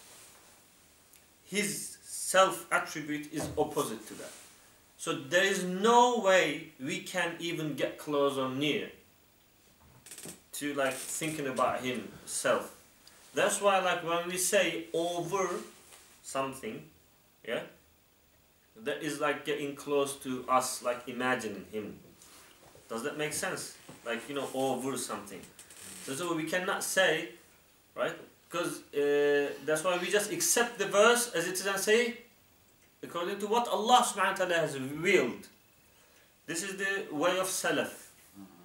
his self-attribute is opposite to that. So there is no way we can even get close or near to like thinking about himself. That's why like when we say over something, yeah, that is like getting close to us, like imagining him. Does that make sense? Like over something. So we cannot say, right? Because that's why we just accept the verse as it is and say, according to what Allah subhanahu wa ta'ala has revealed. This is the way of Salaf.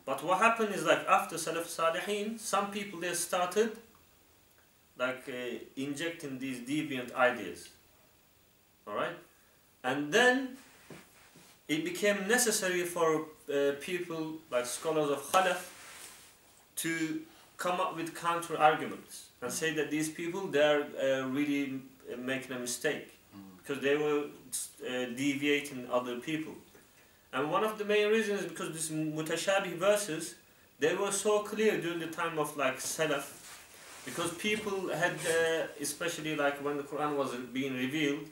But what happened is like after Salaf Salihin, some people they started like injecting these deviant ideas. Alright? And then it became necessary for people like scholars of Khalaf to come up with counter arguments and say that these people they are really making a mistake because they were deviating other people. And one of the main reasons is because these mutashabih verses, they were so clear during the time of like Salaf, because people had, especially like when the Quran was being revealed,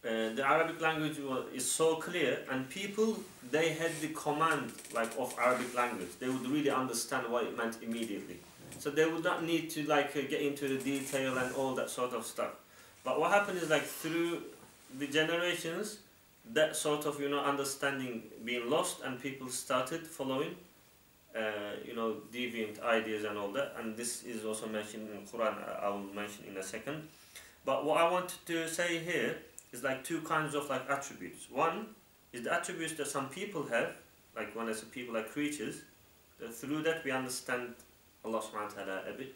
the Arabic language is so clear, and people, they had the command like of Arabic language. They would really understand what it meant immediately. So they would not need to like get into the detail and all that sort of stuff. But what happened is like through the generations, that sort of understanding being lost, and people started following deviant ideas and all that. And this is also mentioned in the Quran. I will mention in a second. But what I wanted to say here is like two kinds of like attributes. One is the attributes that some people have, like when I say people, like creatures, that through that we understand Allah subhanahu wa ta'ala a bit.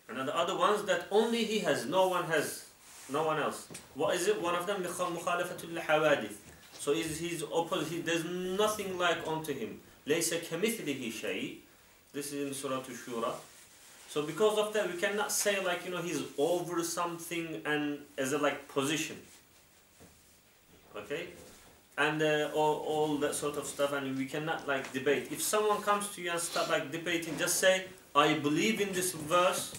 And then the other ones that only He has, no one has, no one else. What is it? One of them, mukhalafatul hawadith. So he's opposite, there's nothing like unto Him. Laysa kamithlihi shay. This is in Surah Shura. So because of that, we cannot say like He's over something and as a like position. Okay? And all that sort of stuff, and we cannot like debate. If someone comes to you and start like debating, just say, I believe in this verse,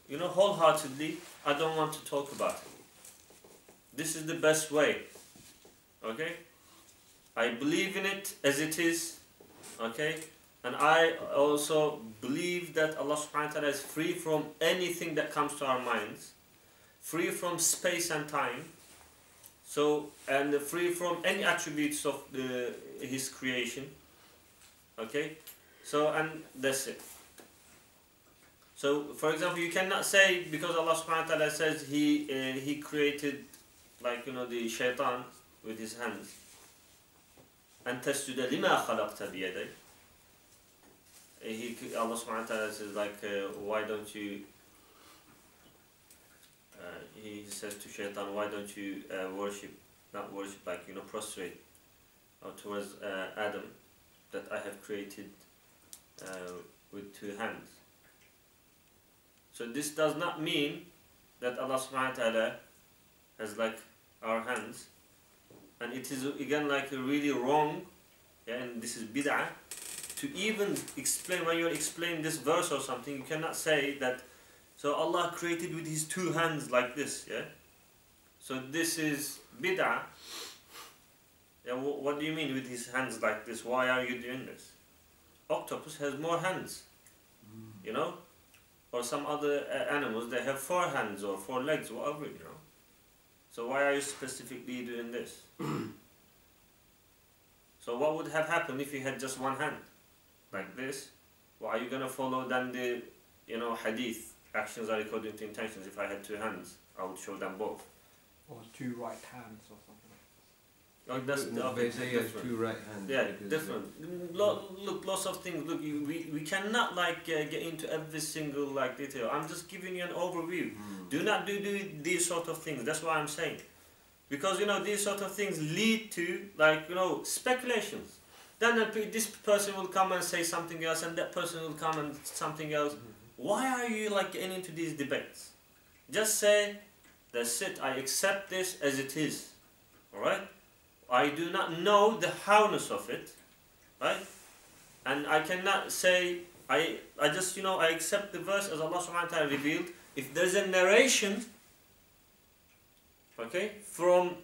wholeheartedly, I don't want to talk about it. This is the best way. Okay? I believe in it as it is. Okay? And I also believe that Allah subhanahu wa ta'ala is free from anything that comes to our minds, free from space and time, and free from any attributes of His creation. Okay? So, and that's it. So, for example, you cannot say, because Allah subhanahu wa ta'ala says He created, like, the shaitan with his hands. أَن تَسْجُدَ لِمَا خَلَقْتَ بِيَدَيْكَ. Allah subhanahu wa ta'ala says like, why don't you, He says to shaitan, why don't you prostrate towards Adam that I have created with two hands. So this does not mean that Allah subhanahu wa ta'ala has like our hands, and it is again like really wrong, and this is bid'ah, to even explain, when you explain this verse or something, you cannot say that, so Allah created with His two hands like this, yeah? So this is bid'ah. Yeah, what do you mean with His hands like this? Why are you doing this? Octopus has more hands, or some other animals, they have 4 hands or 4 legs, whatever, So why are you specifically doing this? So what would have happened if you had just one hand? Like this? Well, are you going to follow then the, hadith, actions are according to intentions? If I had 2 hands, I would show them both. Or 2 right hands or something. Oh, they say he has 2 right hands. Yeah, different. Look, lots of things. Look, we cannot like get into every single like detail. I'm just giving you an overview. Do not do these sort of things. That's what I'm saying. Because these sort of things lead to like speculations. Then this person will come and say something else, and that person will come and something else. Why are you like getting into these debates? Just say, that's it, I accept this as it is. Alright? I do not know the howness of it. Right? And I cannot say, I just, I accept the verse as Allah subhanahu wa ta'ala revealed. If there's a narration, okay, from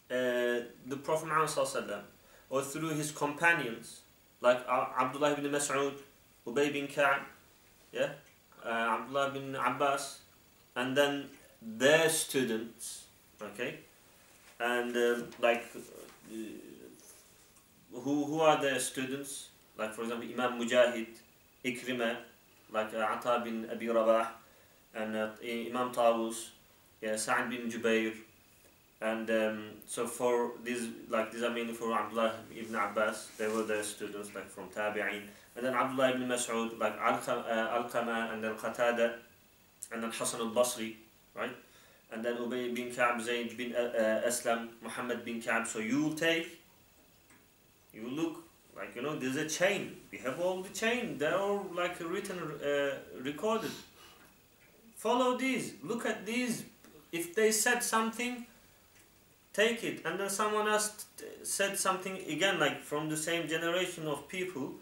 the Prophet Muhammad sallallahu alaihi wasallam, or through his companions, like Abdullah ibn Mas'ud, Ubay bin Ka'b, Abdullah bin Abbas, and then their students, okay, and who are their students? Like for example, Imam Mujahid, Ikrimah, like Ata bin Abi Rabah, and Imam Tawus, Sa'ad bin Jubair. And so for these are mainly for Abdullah ibn Abbas, they were their students, like from Tabi'in. And then Abdullah ibn Mas'ud, like Al-Qama, and then Qatada, and then Hasan al-Basri, right? And then Ubay bin Ka'b, Zayd bin Aslam, Muhammad bin Ka'b. So you look, like there's a chain. We have all the chain. They're all like written, recorded. Follow these. Look at these. If they said something, take it, and then someone else said something again, like from the same generation of people,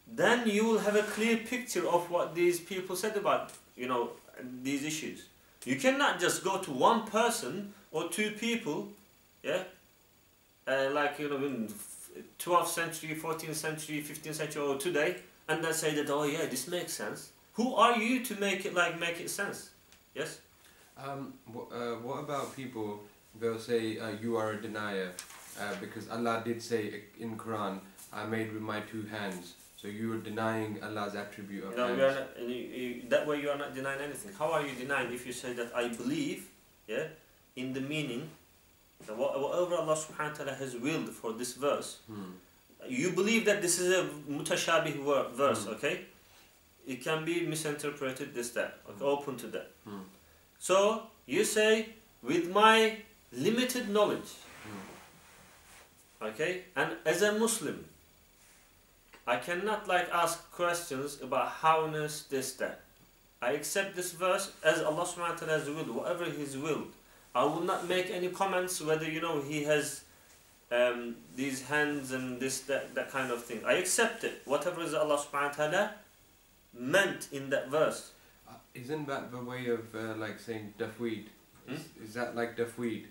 then you will have a clear picture of what these people said about, you know, these issues. You cannot just go to one person or two people, yeah, like, you know, in 12th century, 14th century, 15th century, or today, and then say that, oh yeah, this makes sense. Who are you to make it sense? Yes? What about people, they'll say you are a denier because Allah did say in Quran, I made with my two hands. So you are denying Allah's attribute of hands. We are not, that way you are not denying anything. How are you denying if you say that I believe, yeah, in the meaning, that whatever Allah subhanahu wa ta'ala has willed for this verse, you believe that this is a mutashabih verse, okay? It can be misinterpreted, this, that, okay, open to that. So, you say, with my limited knowledge, okay, and as a Muslim, I cannot like ask questions about howness, this, that. I accept this verse as Allah subhanahu wa ta'ala has willed, whatever He's willed. I will not make any comments whether, you know, He has these hands and this, that kind of thing. I accept it, whatever is Allah subhanahu wa ta'ala meant in that verse. Isn't that the way of like saying tafweed? Is that like tafweed?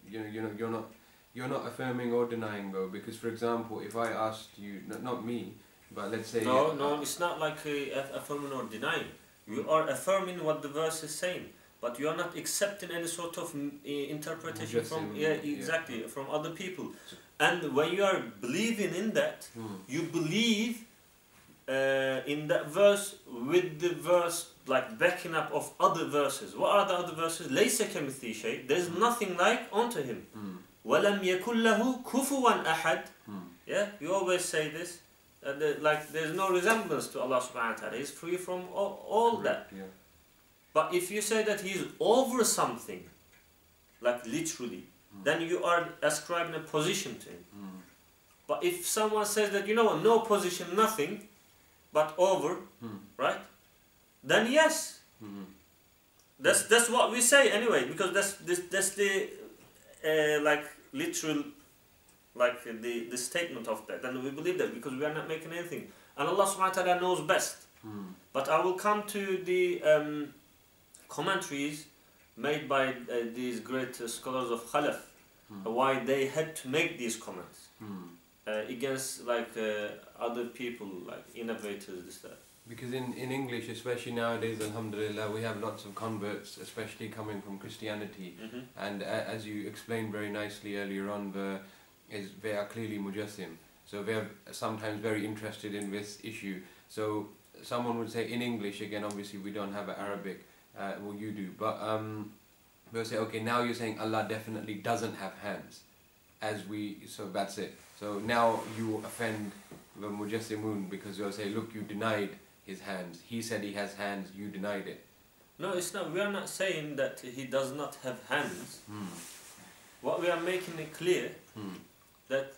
You're not affirming or denying though, because for example, if I asked you, not me, but let's say no, it's not like affirming or denying. You are affirming what the verse is saying, but you are not accepting any sort of interpretation from exactly from other people. And when you are believing in that, you believe in that verse with the verse like backing up of other verses. What are the other verses? لَيْسَ كَمِثْلِهِ شَيْءٍ. There's nothing like unto Him. وَلَمْ يَكُنْ لَهُ كُفُوًا أَحَدٍ. Yeah, you always say this. Like there's no resemblance to Allah subhanahu wa ta'ala. He's free from all that. Yeah. But if you say that He's over something, like literally, then you are ascribing a position to Him. But if someone says that, you know, no position, nothing, but over, right? Then yes, that's what we say anyway, because that's the like literal, like the statement of that, and we believe that because we are not making anything, and Allah subhanahu wa ta'ala knows best. But I will come to the commentaries made by these great scholars of Khalaf, why they had to make these comments against like other people, like innovators, this, that. Because in English, especially nowadays, alhamdulillah, we have lots of converts, especially coming from Christianity. And as you explained very nicely earlier on, they are clearly mujassim. So they are sometimes very interested in this issue. So someone would say in English, again, obviously we don't have Arabic, well you do, but they'll say, okay, now you're saying Allah definitely doesn't have hands. So that's it. So now you offend the mujassimun because they'll say, look, you denied His hands. He said He has hands, you denied it. No, it's not. We are not saying that He does not have hands. What we are making it clear that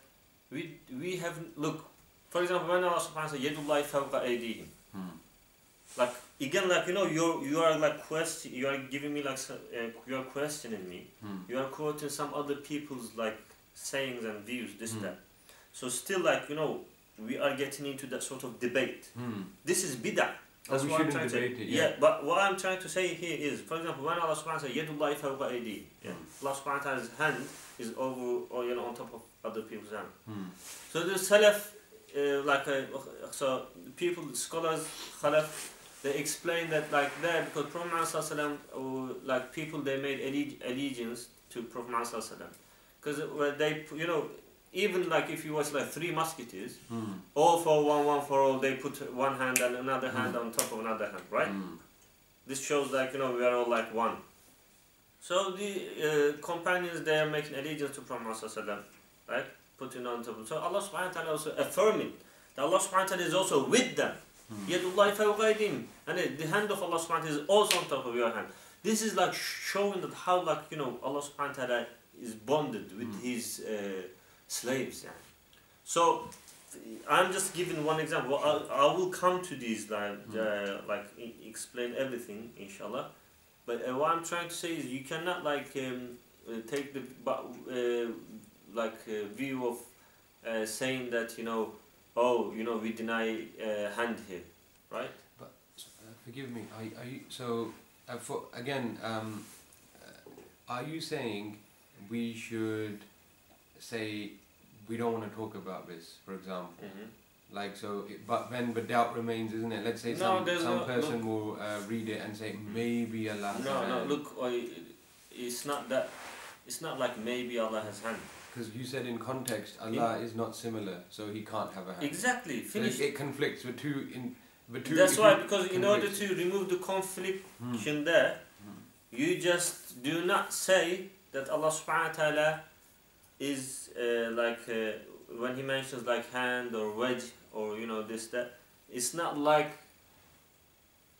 we have, look, for example, when Allah subhanahu wa ta'ala said, Yadullahi fawqa aydihim. Like again, like you know, you are like you are giving me like you are questioning me. You are quoting some other people's like sayings and views, this that. So still, like you know, we are getting into that sort of debate. This is bid'ah. That's what I'm trying to say. Yeah, but what I'm trying to say here is, for example, when Allah subhanahu wa ta'ala says, Yadullahi fawqa aydihim, Allah subhanahu wa ta'ala's hand is over, or you know, on top of other people's hand. So the Salaf, so people, scholars, Khalaf, they explain that like there, because Prophet Muhammad or like people, they made allegiance to Prophet Muhammad, because they, you know, even like if you watch like Three Musketeers, all for one for all, they put one hand and another hand on top of another hand, right? This shows like, you know, we are all like one. So the companions, they are making allegiance to Prophet Muhammad, right? Putting on top of, so Allah subhanahu wa ta'ala also affirming that Allah subhanahu wa ta'ala is also with them. Yadullahi fawqa aydihim, and the hand of Allah subhanahu wa ta'ala is also on top of your hand. This is like showing that how, like, you know, Allah subhanahu wa ta'ala is bonded with His slaves. Yeah. So I'm just giving one example. I will come to these explain everything, inshallah. But what I'm trying to say is you cannot like take the view of saying that, you know, oh, you know, we deny hand here, right? But forgive me. Are you so? Again, are you saying we should say we don't want to talk about this, for example? Like so, but doubt remains, isn't it? Let's say some person will read it and say maybe Allah has hand. No, look, it's not that. It's not like maybe Allah has hand. Because you said in context, Allah is not similar, so He can't have a hand. Exactly. Finish. So it conflicts with two. That's why, because in order to remove the confliction there, you just do not say that Allah subhanahu wa ta'ala is when He mentions like hand or wedge or, you know, this, that, it's not like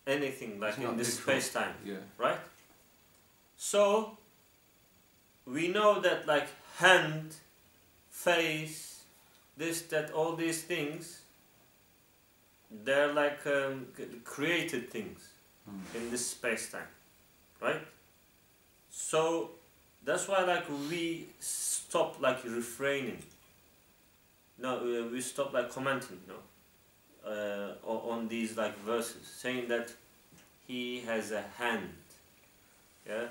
anything like in this space-time, right? So we know that like hand, face, this, that, all these things, they're like created things in this space-time, right? So that's why like we stop like refraining. No, we stop like commenting, on these like verses, saying that He has a hand, yeah,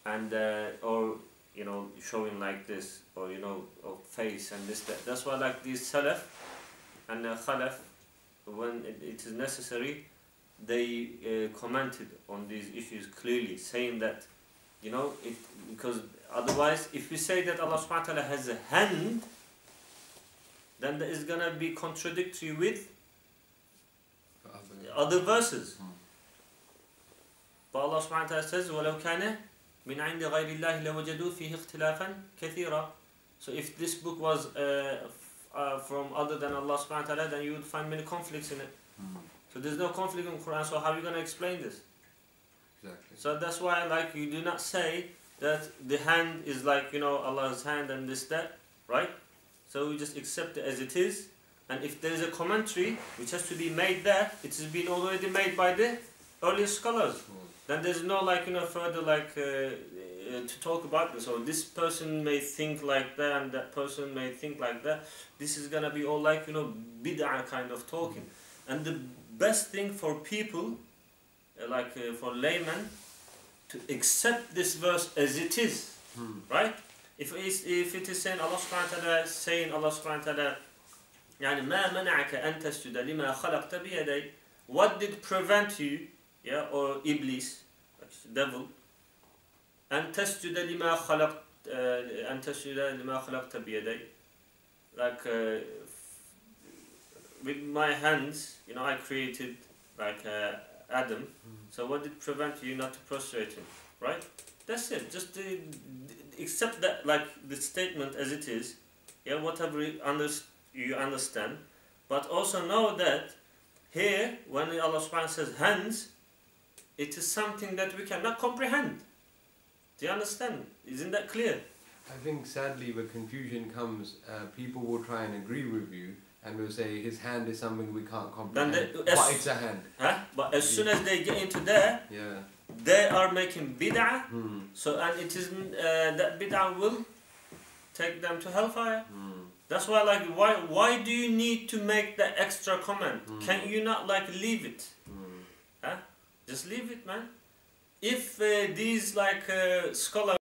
and or, you know, showing like this, or, you know, or face and this, that. That's why like these Salaf and Khalaf, when it is necessary, they commented on these issues clearly, saying that, you know, because otherwise, if we say that Allah subhanahu wa ta'ala has a hand, then there is gonna be contradictory with other verses. But Allah subhanahu wa ta'ala says, وَلَوْ كَانَ مِنْ عِنْدِ غَيْرِ اللَّهِ لَوَجَدُوا فِيهِ اخْتِلَافًا كَثِيرًا. So if this book was from other than Allah subhanahu wa ta'ala, then you would find many conflicts in it. So there's no conflict in the Quran, so how are you going to explain this? Exactly. So that's why like you do not say that the hand is like, you know, Allah's hand and this, that, right? So we just accept it as it is, and if there is a commentary which has to be made there, it has been already made by the earlier scholars. Then there's no like, you know, further like to talk about this. So this person may think like that, and that person may think like that. This is gonna be all like, you know, bid'ah kind of talking. And the best thing for people, for laymen, to accept this verse as it is, right? If it is saying Allah subhanahu wa ta'ala, يعني ما منعك أن تسجد لما خلقت بيدي, what did prevent you, yeah, or Iblis, devil, أن تسجد لما خلقت بيدي, like with my hands, you know, I created like Adam. So what did prevent you not to prostrate him, right? That's it. Just accept that, like the statement as it is, yeah, whatever you understand, but also know that here, when Allah subhanahu wa ta'ala says hands, it is something that we cannot comprehend. Do you understand? Isn't that clear? I think sadly where confusion comes, people will try and agree with you and will say his hand is something we can't comprehend, but it's a hand. But as soon as they get into there, they are making bid'ah, so, and it is that bid'ah will take them to hellfire. That's why, like, why do you need to make that extra comment? Can you not like leave it? Just leave it, man. If these like scholars